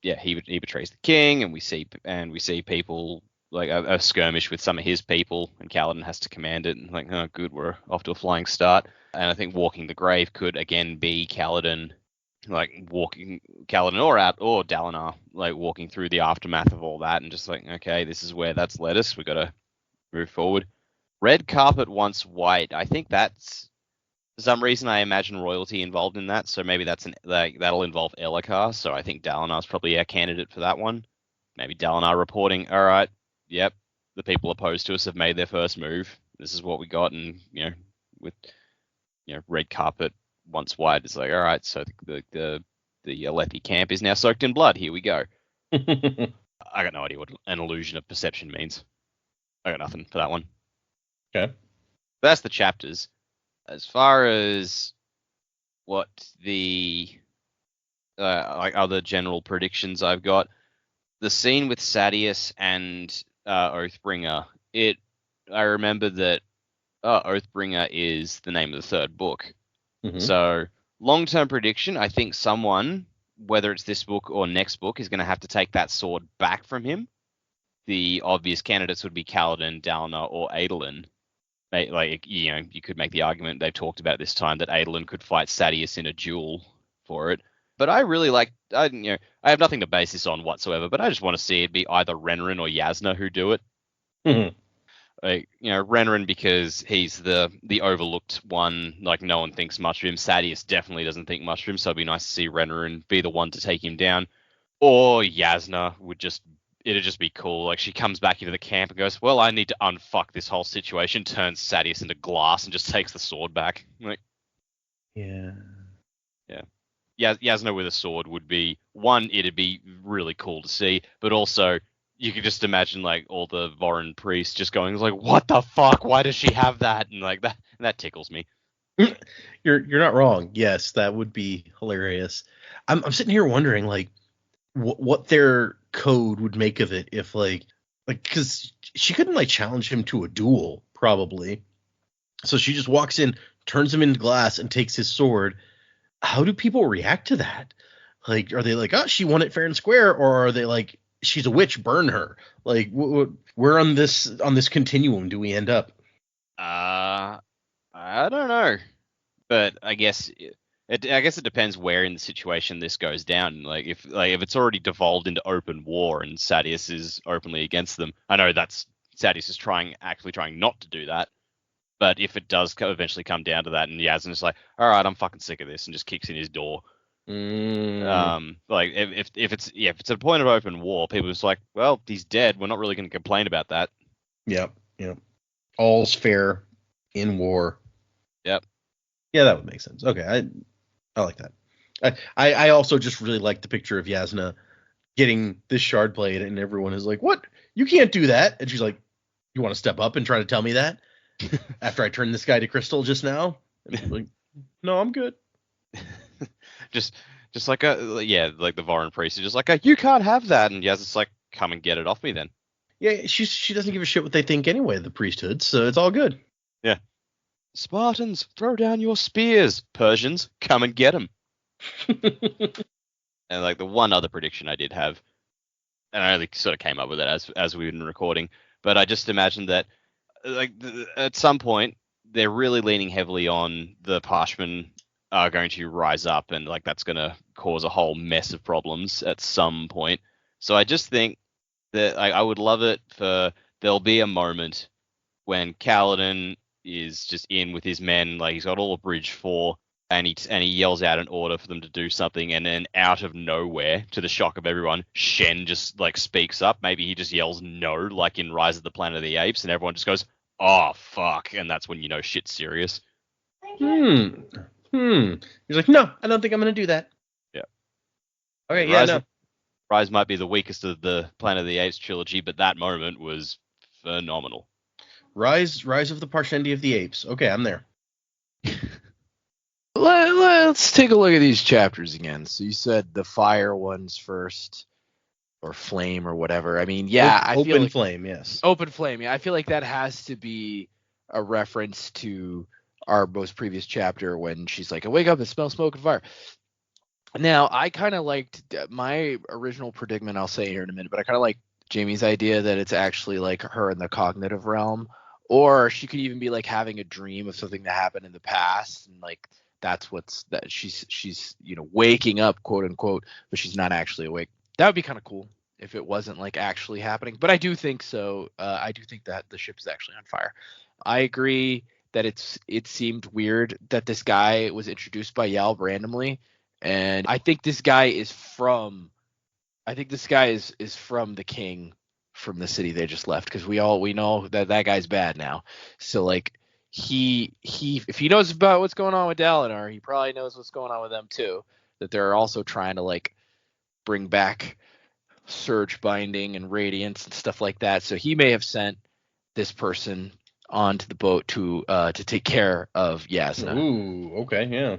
he betrays the king, and we see people like a skirmish with some of his people, and Kaladin has to command it. And like, oh good, we're off to a flying start. And I think walking the grave could again be Kaladin, or Dalinar, like walking through the aftermath of all that, and just like, okay, this is where that's led us. We got to move forward. Red carpet once white. I think that's, for some reason, I imagine royalty involved in that. So maybe that'll involve Elhokar. So I think Dalinar's probably our candidate for that one. Maybe Dalinar reporting, all right, yep, the people opposed to us have made their first move. This is what we got, and with red carpet once white, it's like, all right, so the Alethi camp is now soaked in blood. Here we go. I got no idea what an illusion of perception means. I got nothing for that one. Okay. That's the chapters. As far as what the other general predictions I've got, the scene with Sadius and Oathbringer, I remember that Oathbringer is the name of the third book. Mm-hmm. So long-term prediction, I think someone, whether it's this book or next book, is going to have to take that sword back from him. The obvious candidates would be Kaladin, Dalinar, or Adolin. Like, you could make the argument, they've talked about this time, that Adolin could fight Sadius in a duel for it. But I really like, I have nothing to base this on whatsoever, but I just want to see it be either Renarin or Yasna who do it. Mm-hmm. Like, Renarin because he's the overlooked one, like no one thinks much of him. Sadius definitely doesn't think much of him, so it'd be nice to see Renarin be the one to take him down. Or Yasna it'd just be cool. Like, she comes back into the camp and goes, well, I need to unfuck this whole situation, turns Sadius into glass and just takes the sword back. Like, yeah. Yasna with a sword would be, one, it'd be really cool to see, but also you could just imagine like all the Vorin priests just going like, what the fuck? Why does she have that? And like that tickles me. You're not wrong. Yes, that would be hilarious. I'm sitting here wondering like what their code would make of it if like because she couldn't like challenge him to a duel probably. So she just walks in, turns him into glass, and takes his sword. How do people react to that? Like, are they like, oh, she won it fair and square, or are they like, she's a witch, burn her? Like, where on this continuum do we end up? I don't know, but I guess it depends where in the situation this goes down. Like, if it's already devolved into open war and Sadius is openly against them, I know that's Sadius is actively trying not to do that. But if it does eventually come down to that, and Yasna's is like, all right, I'm fucking sick of this, and just kicks in his door. Like if it's a point of open war, people are just like, well, he's dead. We're not really going to complain about that. Yep. All's fair in war. Yep. Yeah, that would make sense. Okay, I like that. I also just really like the picture of Yasna getting this shard blade, and everyone is like, what? You can't do that. And she's like, you want to step up and try to tell me that? After I turned this guy to crystal just now? And I'm like, no, I'm good. just like like the Vorin priest is just like, you can't have that. And Yas is like, come and get it off me then. Yeah, she doesn't give a shit what they think anyway, the priesthood, so it's all good. Yeah. Spartans, throw down your spears. Persians, come and get them. And like the one other prediction I did have, and I only sort of came up with it as we've been recording, but I just imagined that like at some point they're really leaning heavily on the Parshman are going to rise up, and like that's going to cause a whole mess of problems at some point. So I just think that I would love it for there'll be a moment when Kaladin is just in with his men, like he's got all of Bridge 4, and he yells out an order for them to do something, and then out of nowhere, to the shock of everyone, Shen just like speaks up. Maybe he just yells no, like in Rise of the Planet of the Apes, and everyone just goes, "Oh fuck," and that's when you know shit's serious. He's like, no, I don't think I'm gonna do that. Yeah. Okay, yeah, no. Rise might be the weakest of the Planet of the Apes trilogy, but that moment was phenomenal. Rise of the Parshendi of the Apes. Okay, I'm there. Let's take a look at these chapters again. So you said the fire ones first, or flame, or whatever. I mean, yeah, I feel like flame, yes. Open flame, yeah. I feel like that has to be a reference to our most previous chapter when she's like, I wake up and smell smoke and fire. Now, I kind of liked my original predicament, I'll say here in a minute, but I kind of like Jamie's idea that it's actually like her in the cognitive realm, or she could even be like having a dream of something that happened in the past, and like that's that she's waking up, quote unquote, but she's not actually awake. That would be kind of cool if it wasn't like actually happening, but I do think so. I do think that the ship is actually on fire. I agree that it seemed weird that this guy was introduced by Yalb randomly. And I think this guy is from the king from the city they just left, because we know that guy's bad now. So like he if he knows about what's going on with Dalinar, he probably knows what's going on with them too. That they're also trying to like bring back surge binding and radiance and stuff like that. So he may have sent this person onto the boat to take care of Yasna. Ooh, okay, yeah.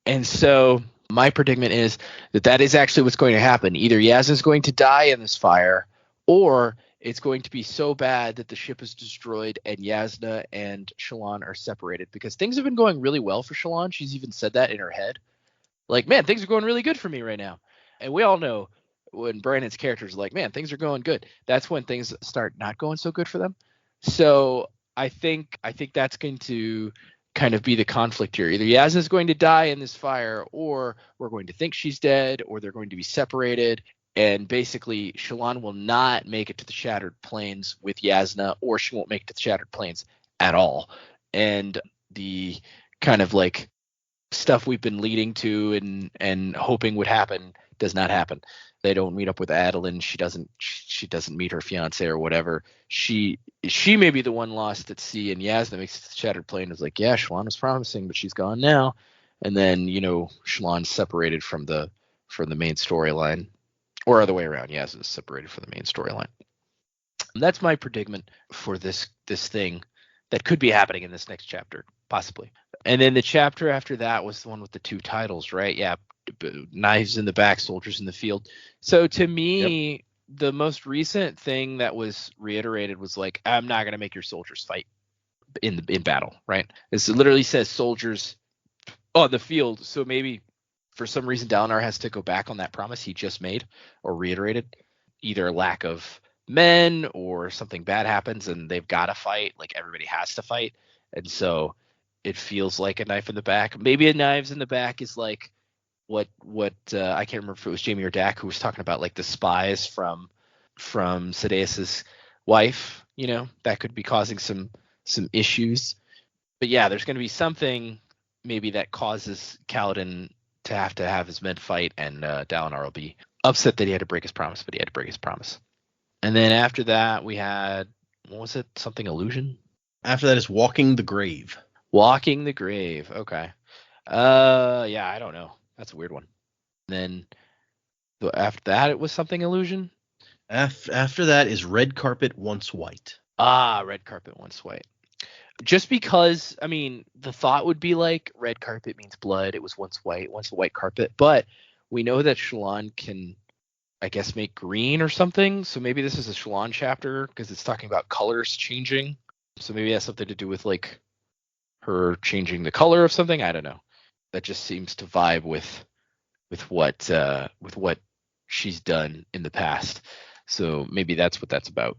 And so my predicament is that is actually what's going to happen. Either Yasna's going to die in this fire, or it's going to be so bad that the ship is destroyed and Yasna and Shallan are separated, because things have been going really well for Shallan. She's even said that in her head. Like, man, things are going really good for me right now. And we all know when Brandon's character is like, man, things are going good, that's when things start not going so good for them. So I think that's going to kind of be the conflict here. Either Yasna's going to die in this fire, or we're going to think she's dead, or they're going to be separated. And basically, Shallan will not make it to the Shattered Plains with Yasna, or she won't make it to the Shattered Plains at all. And the kind of like stuff we've been leading to and hoping would happen does not happen. They don't meet up with Adolin. She doesn't meet her fiance or whatever. She may be the one lost at sea, and Yasna makes it to the Shattered Plain. Is like, yeah, Shallan was promising, but she's gone now. And then Shallan's separated from the main storyline, or other way around. Yasna's separated from the main storyline. That's my predicament for this thing that could be happening in this next chapter, possibly. And then the chapter after that was the one with the two titles, right? Yeah, knives in the back, soldiers in the field. So to me, the most recent thing that was reiterated was like, I'm not going to make your soldiers fight in battle, right? It literally says soldiers on the field. So maybe for some reason Dalinar has to go back on that promise he just made or reiterated. Either lack of men or something bad happens and they've got to fight. Like everybody has to fight. And so it feels like a knife in the back. Maybe a knives in the back is like what I can't remember if it was Jamie or Dak who was talking about, like the spies from Sadeas's wife, that could be causing some issues. But yeah, there's going to be something maybe that causes Kaladin to have his men fight, and Dalinar will be upset that he had to break his promise, but he had to break his promise. And then after that we had, what was it? Something illusion? After that is Walking the Grave. Walking the Grave. Okay. Yeah, I don't know. That's a weird one. And then after that, it was something illusion. After that is Red Carpet Once White. Red Carpet Once White. Just because, I mean, the thought would be like red carpet means blood. It was once white, once a white carpet. But we know that Shallan can, I guess, make green or something. So maybe this is a Shallan chapter because it's talking about colors changing. So maybe it has something to do with like her changing the color of something. I don't know. That just seems to vibe with what she's done in the past. So maybe that's what that's about.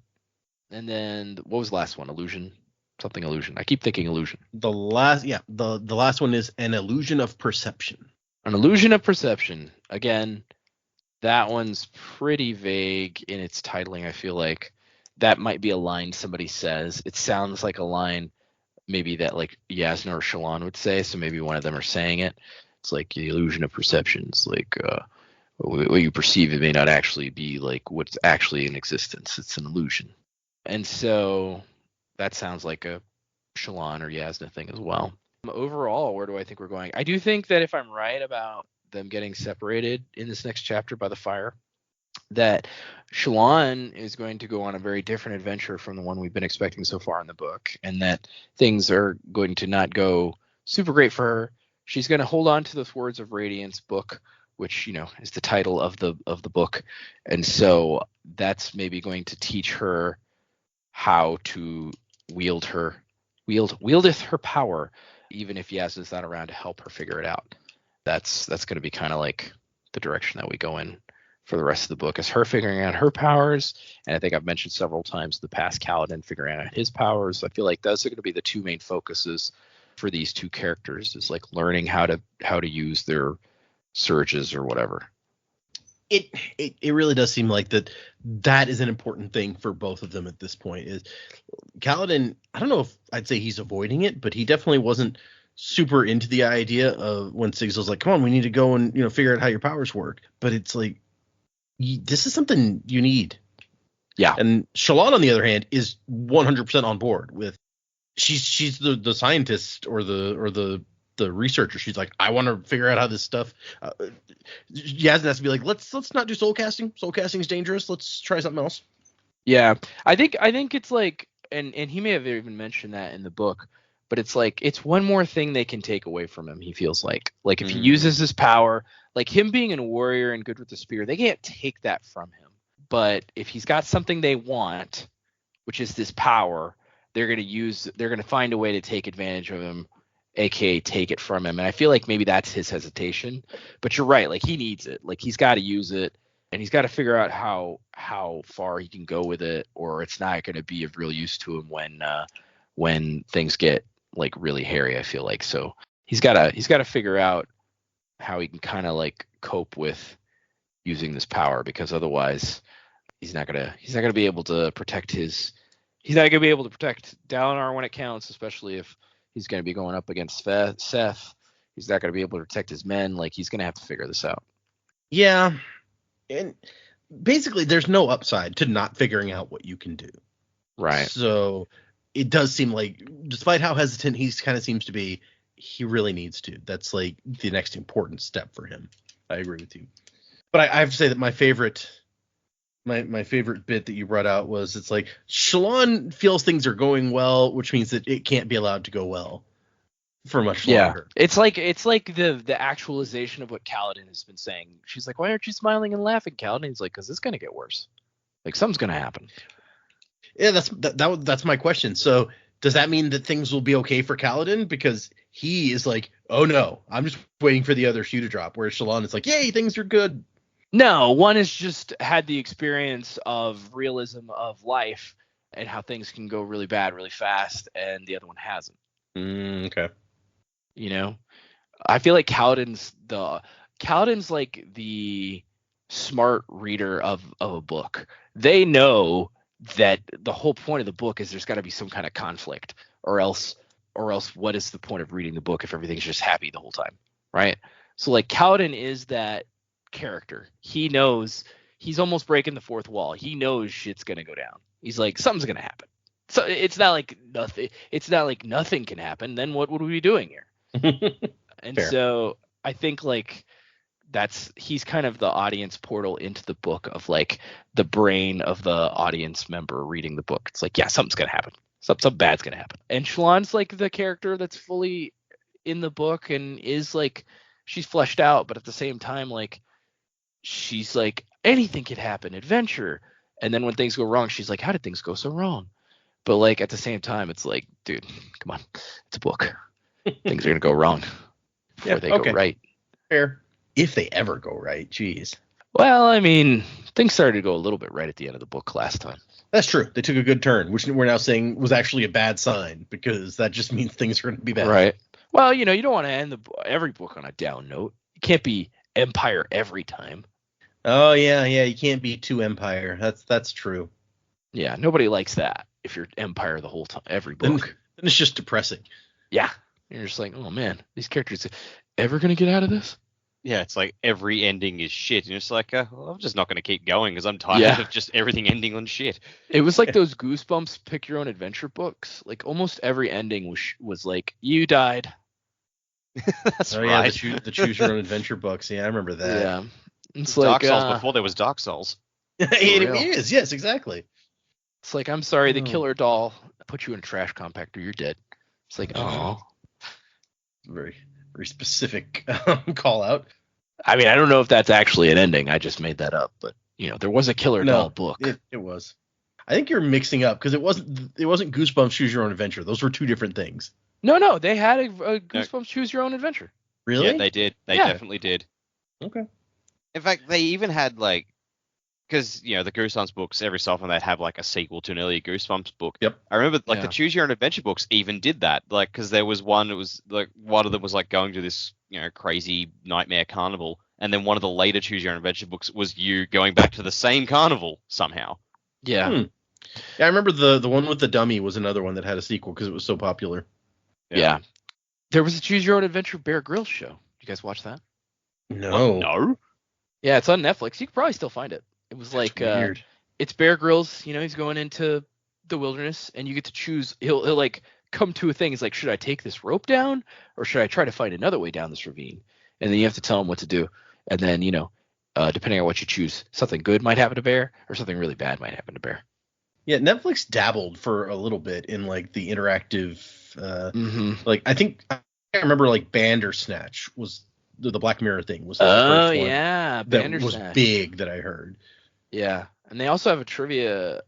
And then what was the last one? Illusion. something illusion. I keep thinking illusion. The last one is an illusion of perception. An illusion of perception. Again, that one's pretty vague in its titling. I feel like that might be a line somebody says. It sounds like a line maybe that like Yasna or Shallan would say, so maybe one of them are saying it. It's like the illusion of perception. It's like what you perceive, it may not actually be like what's actually in existence. It's an illusion. And so that sounds like a Shallan or Yasna thing as well. Overall, where do I think we're going? I do think that if I'm right about them getting separated in this next chapter by the fire, that Shallan is going to go on a very different adventure from the one we've been expecting so far in the book, and that things are going to not go super great for her. She's going to hold on to the Words of Radiance book, which, you know, is the title of the book, and so that's maybe going to teach her how to wieldeth her power, even if Yasna's not around to help her figure it out. That's going to be kind of like the direction that we go in for the rest of the book, is her figuring out her powers. And I think I've mentioned several times the past Kaladin figuring out his powers. I feel like those are going to be the two main focuses for these two characters, is like learning how to use their surges or whatever. It really does seem like that is an important thing for both of them at this point. Is Kaladin, I don't know if I'd say he's avoiding it, but he definitely wasn't super into the idea of when Sigil's like, come on, we need to go and, you know, figure out how your powers work. But it's like, this is something you need. Yeah. And Shallan, on the other hand, is 100% on board with. She's the scientist or the researcher. She's like, I want to figure out how this stuff. Yasna has to be like, let's not do soul casting. Soul casting is dangerous. Let's try something else. Yeah, I think it's like, and he may have even mentioned that in the book, but it's like it's one more thing they can take away from him. He feels like if he uses his power, like him being a warrior and good with the spear, they can't take that from him. But if he's got something they want, which is this power, they're going to find a way to take advantage of him, aka take it from him. And I feel like maybe that's his hesitation. But you're right, like he needs it. Like he's got to use it, and he's got to figure out how far he can go with it, or it's not going to be of real use to him when things get like really hairy, I feel like. So he's got to figure out how he can kind of like cope with using this power, because otherwise he's not gonna be able to protect Dalinar when it counts, especially if he's going to be going up against Seth. He's not going to be able to protect his men. Like, he's going to have to figure this out. Yeah. And basically, there's no upside to not figuring out what you can do. Right. So it does seem like, despite how hesitant he kind of seems to be, he really needs to. That's like the next important step for him. I agree with you. But I have to say that my favorite bit that you brought out was, it's like Shallan feels things are going well, which means that it can't be allowed to go well for much longer. It's like the actualization of what Kaladin has been saying. She's like, why aren't you smiling and laughing, Kaladin? He's like, because it's gonna get worse. Like, something's gonna happen. Yeah, that's my question. So does that mean that things will be okay for Kaladin? Because he is like, oh no, I'm just waiting for the other shoe to drop. Whereas Shallan is like, yay, things are good. No, one has just had the experience of realism of life and how things can go really bad really fast, and the other one hasn't. Okay. You know, I feel like Kaladin's like the smart reader of a book. They know that the whole point of the book is there's got to be some kind of conflict, or else what is the point of reading the book if everything's just happy the whole time, right? So like Kaladin is that character. He knows, he's almost breaking the fourth wall. He knows shit's gonna go down. He's like, something's gonna happen. So it's not like nothing can happen. Then what would we be doing here? And Fair. So I think like he's kind of the audience portal into the book, of like the brain of the audience member reading the book. It's like, yeah, something's gonna happen. Something bad's gonna happen. And Shallan's like the character that's fully in the book and is like, she's fleshed out, but at the same time, like, she's like, anything could happen, adventure. And then when things go wrong, she's like, how did things go so wrong? But like at the same time, it's like, dude, come on, it's a book. Things are gonna go wrong before they go right. Fair. If they ever go right, jeez. Well, I mean, things started to go a little bit right at the end of the book last time. That's true. They took a good turn, which we're now saying was actually a bad sign because that just means things are going to be bad. Right. Well, you don't want to end every book on a down note. You can't be Empire every time. Oh yeah. You can't be too Empire. That's true. Yeah, nobody likes that. If you're Empire the whole time, every book, then it's just depressing. Yeah, you're just like, oh man, these characters ever gonna get out of this? Yeah, it's like every ending is shit, and it's like, well, I'm just not going to keep going because I'm tired of just everything ending on shit. It was like those Goosebumps pick your own adventure books. Like almost every ending was like, you died. That's right. Yeah, the choose your own adventure books. Yeah, I remember that. Yeah, it's Dark Souls before there was Dark Souls. It is. Yes, exactly. It's like, I'm sorry, the killer doll put you in a trash compactor. You're dead. It's like, oh, very very specific call out. I mean, I don't know if that's actually an ending. I just made that up, but there was a killer doll book. It was. I think you're mixing up because it wasn't Goosebumps Choose Your Own Adventure. Those were two different things. No, they had a Goosebumps Choose Your Own Adventure. Really? Yeah, they did. They definitely did. Okay. In fact, they even had because the Goosebumps books, every so often they'd have a sequel to an earlier Goosebumps book. Yep. I remember the Choose Your Own Adventure books even did that. Because there was one, it was one of them was going to this crazy nightmare carnival, and then one of the later Choose Your Own Adventure books was you going back to the same carnival somehow. Yeah. Yeah, I remember the one with the dummy was another one that had a sequel because it was so popular. Yeah. There was a Choose Your Own Adventure Bear Grylls show. You guys watch that? No. No. Yeah, it's on Netflix. You can probably still find it. It was weird. It's Bear Grylls. He's going into the wilderness, and you get to choose. He'll come to a thing. He's like, should I take this rope down, or should I try to find another way down this ravine? And then you have to tell him what to do. And then depending on what you choose, something good might happen to Bear, or something really bad might happen to Bear. Yeah, Netflix dabbled for a little bit in the interactive. I remember Bandersnatch was the Black Mirror thing was. The first one that was big that I heard. Yeah, and they also have a trivia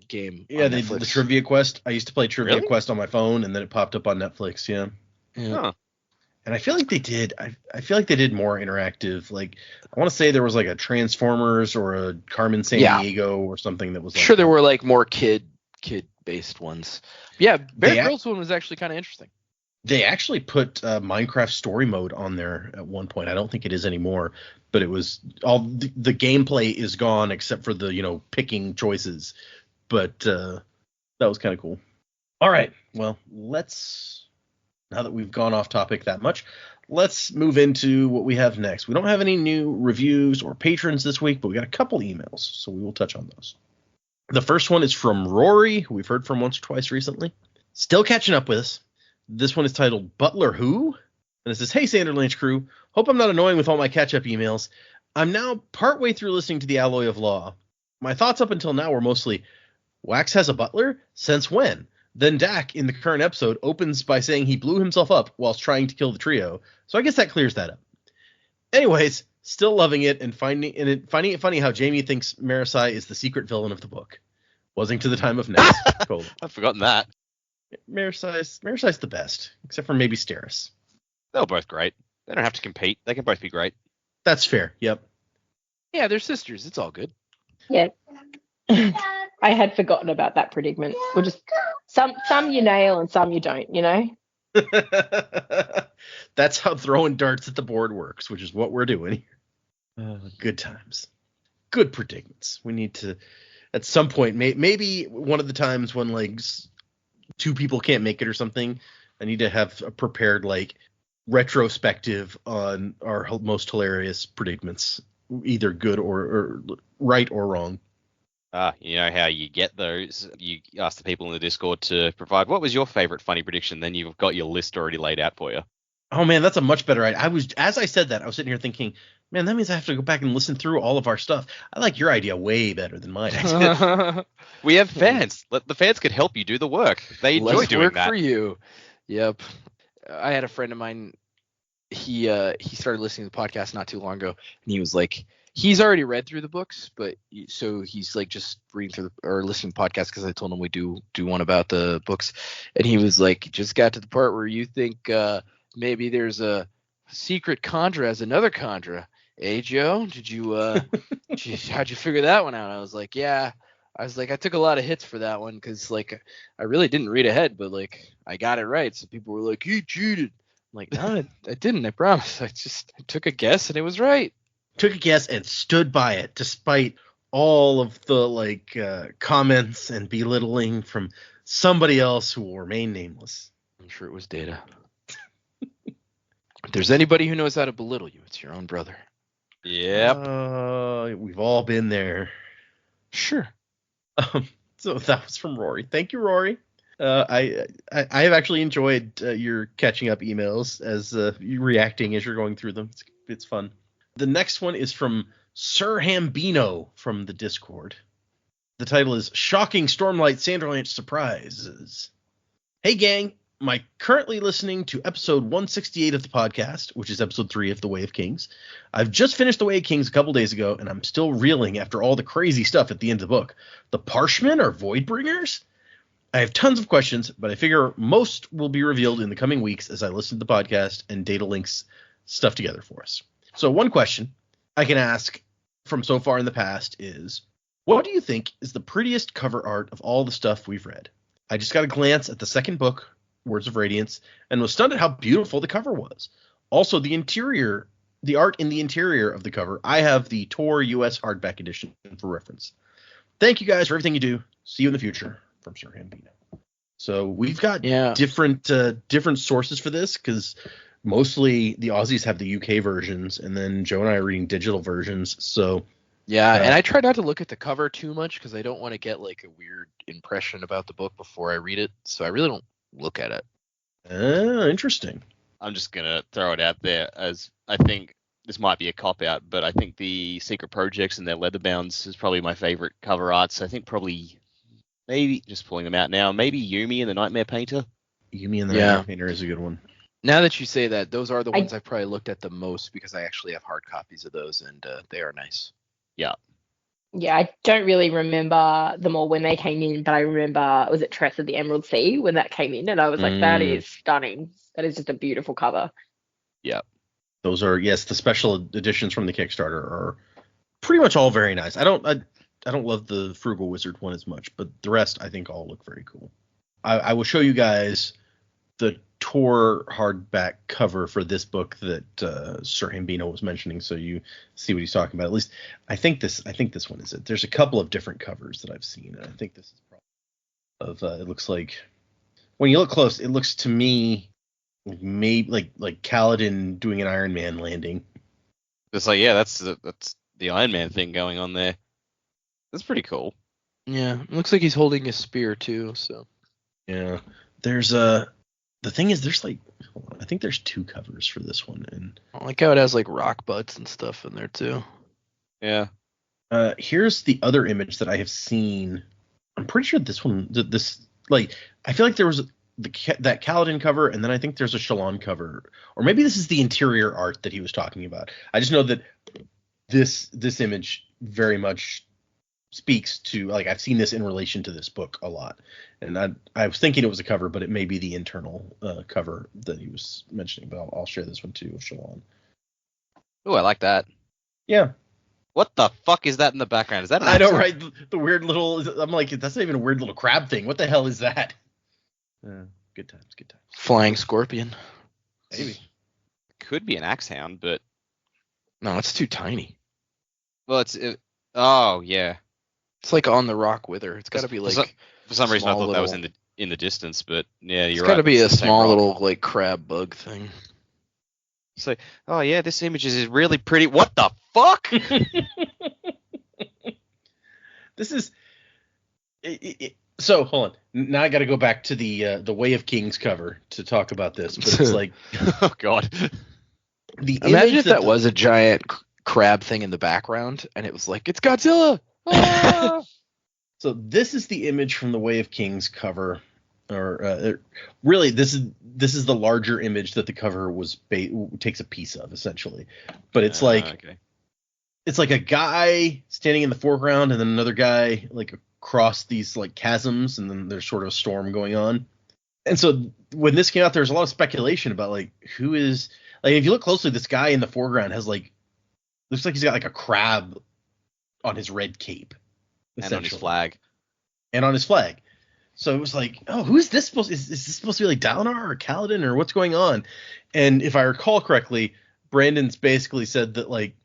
game. Yeah, the Trivia Quest. I used to play Trivia Quest on my phone, and then it popped up on Netflix. Yeah. Huh. And I feel like they did. I feel like they did more interactive. I want to say there was a Transformers or a Carmen Sandiego or something that was. Sure, there were more kid based ones. Yeah, Bear Grylls one was actually kind of interesting. They actually put Minecraft story mode on there at one point. I don't think it is anymore, but it was all the gameplay is gone except for the picking choices. But that was kind of cool. All right, well now that we've gone off topic that much, let's move into what we have next. We don't have any new reviews or patrons this week, but we got a couple emails, so we will touch on those. The first one is from Rory, who we've heard from once or twice recently. Still catching up with us. This one is titled Butler Who? And it says, hey, Sanderlanche crew. Hope I'm not annoying with all my catch-up emails. I'm now partway through listening to The Alloy of Law. My thoughts up until now were mostly, Wax has a butler? Since when? Then Dak, in the current episode, opens by saying he blew himself up whilst trying to kill the trio. So I guess that clears that up. Anyways, still loving it and finding it funny how Jamie thinks Marasai is the secret villain of the book. Wasn't to the time of Ness. I've forgotten that. Marasai's the best, except for maybe Steris. They're both great. They don't have to compete. They can both be great. That's fair. Yep. Yeah, they're sisters. It's all good. Yeah. I had forgotten about that predicament. We're just some you nail and some you don't, That's how throwing darts at the board works, which is what we're doing here. Good times. Good predicaments. We need to, at some point, maybe one of the times when two people can't make it or something, I need to have a prepared retrospective on our most hilarious predicaments, either good or right or wrong. You know how you get those? You ask the people in the Discord to provide, what was your favorite funny prediction? Then you've got your list already laid out for you. Oh man, that's a much better idea. As I said that, I was sitting here thinking, man, that means I have to go back and listen through all of our stuff. I like your idea way better than mine. We have fans. The fans could help you do the work. They enjoy doing work that. For you. Yep. I had a friend of mine. He started listening to the podcast not too long ago, and he was like, he's already read through the books, but so he's just reading through or listening to podcasts because I told him we do one about the books, and he was like, just got to the part where you think maybe there's a secret Chandra as another Chandra, "Hey Joe, did you how'd you figure that one out?" I was like, "Yeah." I was like, I took a lot of hits for that one because like I really didn't read ahead, but like I got it right. So people were like, "He cheated." I'm like, no, I didn't. I promise. I took a guess and it was right. Took a guess and stood by it, despite all of the comments and belittling from somebody else who will remain nameless. I'm sure it was Data. If there's anybody who knows how to belittle you, it's your own brother. Yep. We've all been there. Sure. So that was from Rory. Thank you, Rory. I have actually enjoyed your catching up emails as you reacting as you're going through them. It's fun. The next one is from Sir Hambino from the Discord. The title is Shocking Stormlight Sanderlanche Surprises. Hey gang, my currently listening to episode 168 of the podcast, which is episode 3 of The Way of Kings. I've just finished The Way of Kings a couple days ago, and I'm still reeling after all the crazy stuff at the end of the book. The Parshmen are Voidbringers? I have tons of questions, but I figure most will be revealed in the coming weeks as I listen to the podcast and Data links stuff together for us. So one question I can ask from so far in the past is, what do you think is the prettiest cover art of all the stuff we've read? I just got a glance at the second book, Words of Radiance, and was stunned at how beautiful the cover was. Also, the art in the interior of the cover. I have the Tor US hardback edition for reference. Thank you guys for everything you do. See you in the future, from Sir Hambino. So we've got different sources for this, because mostly the Aussies have the UK versions, and then Joe and I are reading digital versions. So yeah, and I try not to look at the cover too much because I don't want to get like a weird impression about the book before I read it. So I really don't look at it. Interesting. I'm just going to throw it out there as I think this might be a cop-out, but I think the Secret Projects and their leatherbounds is probably my favorite cover arts. I think probably, maybe, just pulling them out now, maybe Yumi and the Nightmare Painter. Yumi and the Nightmare Painter is a good one. Now that you say that, those are the ones I've probably looked at the most because I actually have hard copies of those, and they are nice. Yeah. Yeah, I don't really remember them all when they came in, but I remember, was it Tress of the Emerald Sea when that came in? And I was like, that is stunning. That is just a beautiful cover. Yeah. Those are, yes, the special editions from the Kickstarter are pretty much all very nice. I don't love the Frugal Wizard one as much, but the rest I think all look very cool. I will show you guys the Tor hardback cover for this book that Sir Hambino was mentioning, so you see what he's talking about. At least I think this one is it. There's a couple of different covers that I've seen, and I think this is probably it looks like, when you look close, it looks to me maybe like Kaladin doing an Iron Man landing. It's like, yeah, that's the Iron Man thing going on there. That's pretty cool. Yeah, it looks like he's holding a spear too. So yeah, there's the thing is, there's like, I think there's 2 covers for this one, and I like how it has like rock butts and stuff in there too. Yeah. Here's the other image that I have seen. I'm pretty sure this one, I feel like there was that Kaladin cover, and then I think there's a Shallan cover, or maybe this is the interior art that he was talking about. I just know that this image very much speaks to, like, I've seen this in relation to this book a lot, and I was thinking it was a cover, but it may be the internal cover that he was mentioning. But I'll share this one too of Shallan. Oh, I like that. Yeah. What the fuck is that in the background? Is that an I know, accent? right? The weird little. I'm like, that's not even a weird little crab thing. What the hell is that? Good times. Flying scorpion. Maybe. Could be an axe hound, but No, it's too tiny. well, oh yeah. It's like on the rock with her. It's got to be like. For some reason, I thought that was little- in the distance, but yeah, It's you're got right. to be a It's the same small rock. little like crab bug thing. So, oh yeah, this image is really pretty. What the fuck? This is. So hold on. Now I got to go back to the Way of Kings cover to talk about this. But it's like, Oh god. the Imagine image if that was a giant crab thing in the background, and it was like, it's Godzilla. Ah! So this is the image from the Way of Kings cover, or really, this is the larger image that the cover takes a piece of, essentially. But it's Okay. it's like a guy standing in the foreground, and then another guy like across these like chasms, and then there's sort of a storm going on. And so when this came out, there's a lot of speculation about like who is, like, if you look closely, this guy in the foreground has like Looks like he's got like a crab on his red cape. And on his flag. And on his flag. So it was like, oh, who is this supposed? Is this supposed to be like Dalinar or Kaladin or what's going on? And if I recall correctly, Brandon's basically said that like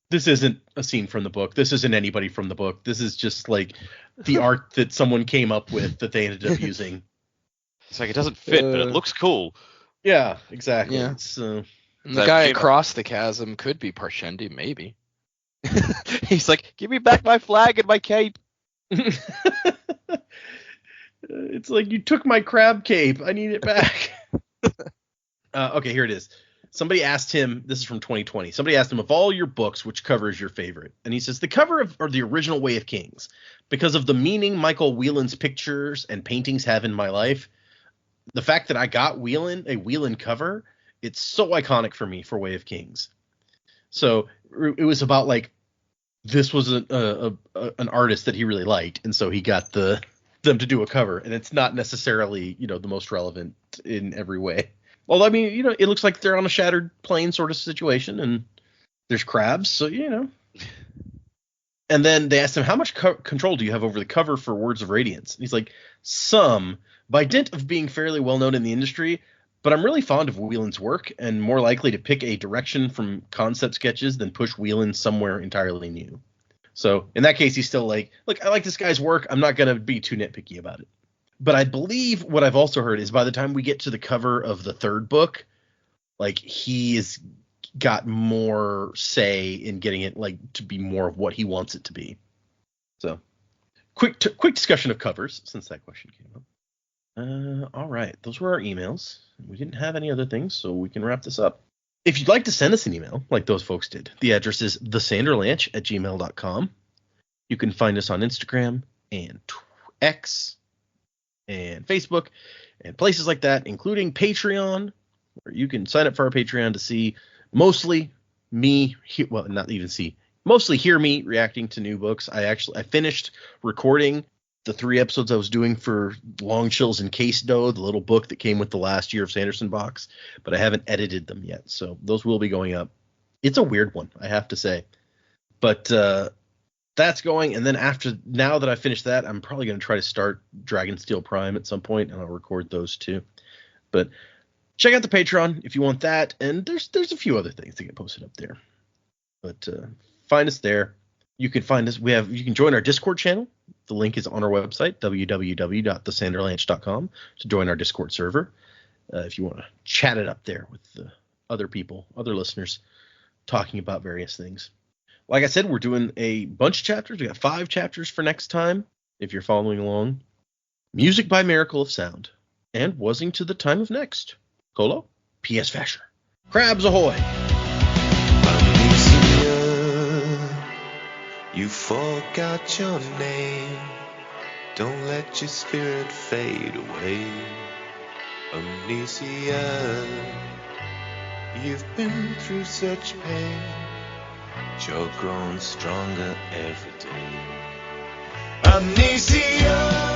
this isn't a scene from the book. This isn't anybody from the book. This is just like the art that someone came up with that they ended up using. It's like it doesn't fit, but it looks cool. Yeah, exactly. Yeah. So and the guy across the chasm could be Parshendi, maybe. He's like, give me back my flag and my cape. It's like, you took my crab cape. I need it back. Okay, here it is. Somebody asked him, this is from 2020. Somebody asked him, of all your books, which cover is your favorite? And he says, the cover of or the original Way of Kings, because of the meaning Michael Whelan's pictures and paintings have in my life. The fact that I got a Whelan cover, it's so iconic for me for Way of Kings. So it was about like, this was an artist that he really liked, and so he got them to do a cover, and it's not necessarily, the most relevant in every way. Although, I mean, it looks like they're on a shattered plane sort of situation, and there's crabs, so, And then they asked him, how much control do you have over the cover for Words of Radiance? And he's like, some, by dint of being fairly well known in the industry, but I'm really fond of Whelan's work and more likely to pick a direction from concept sketches than push Whelan somewhere entirely new. So in that case, he's still like, look, I like this guy's work. I'm not going to be too nitpicky about it. But I believe what I've also heard is by the time we get to the cover of the third book, like he has got more say in getting it like to be more of what he wants it to be. So quick discussion of covers since that question came up. All right. Those were our emails. We didn't have any other things, so we can wrap this up. If you'd like to send us an email, like those folks did, the address is thesanderlanche@gmail.com. You can find us on Instagram and X and Facebook and places like that, including Patreon, where you can sign up for our Patreon to see mostly me, mostly hear me reacting to new books. I finished recording the 3 episodes I was doing for Long Chills and Case Dough, the little book that came with the last year of Sanderson box, but I haven't edited them yet, so those will be going up. It's a weird one, I have to say, but that's going, and then now that I finished that, I'm probably going to try to start Dragonsteel Prime at some point, and I'll record those too. But check out the Patreon if you want that, and there's a few other things that get posted up there. But find us there. You can find us. You can join our Discord channel. The link is on our website, www.thesanderlanche.com, to join our Discord server. If you want to chat it up there with the other people, other listeners, talking about various things. Like I said, we're doing a bunch of chapters. We got 5 chapters for next time, if you're following along. Music by Miracle of Sound. And Wuzzing to the Time of Next. Colo, P.S. Vasher. Crabs ahoy! You forgot your name. Don't let your spirit fade away. Amnesia, you've been through such pain. You're growing stronger every day. Amnesia.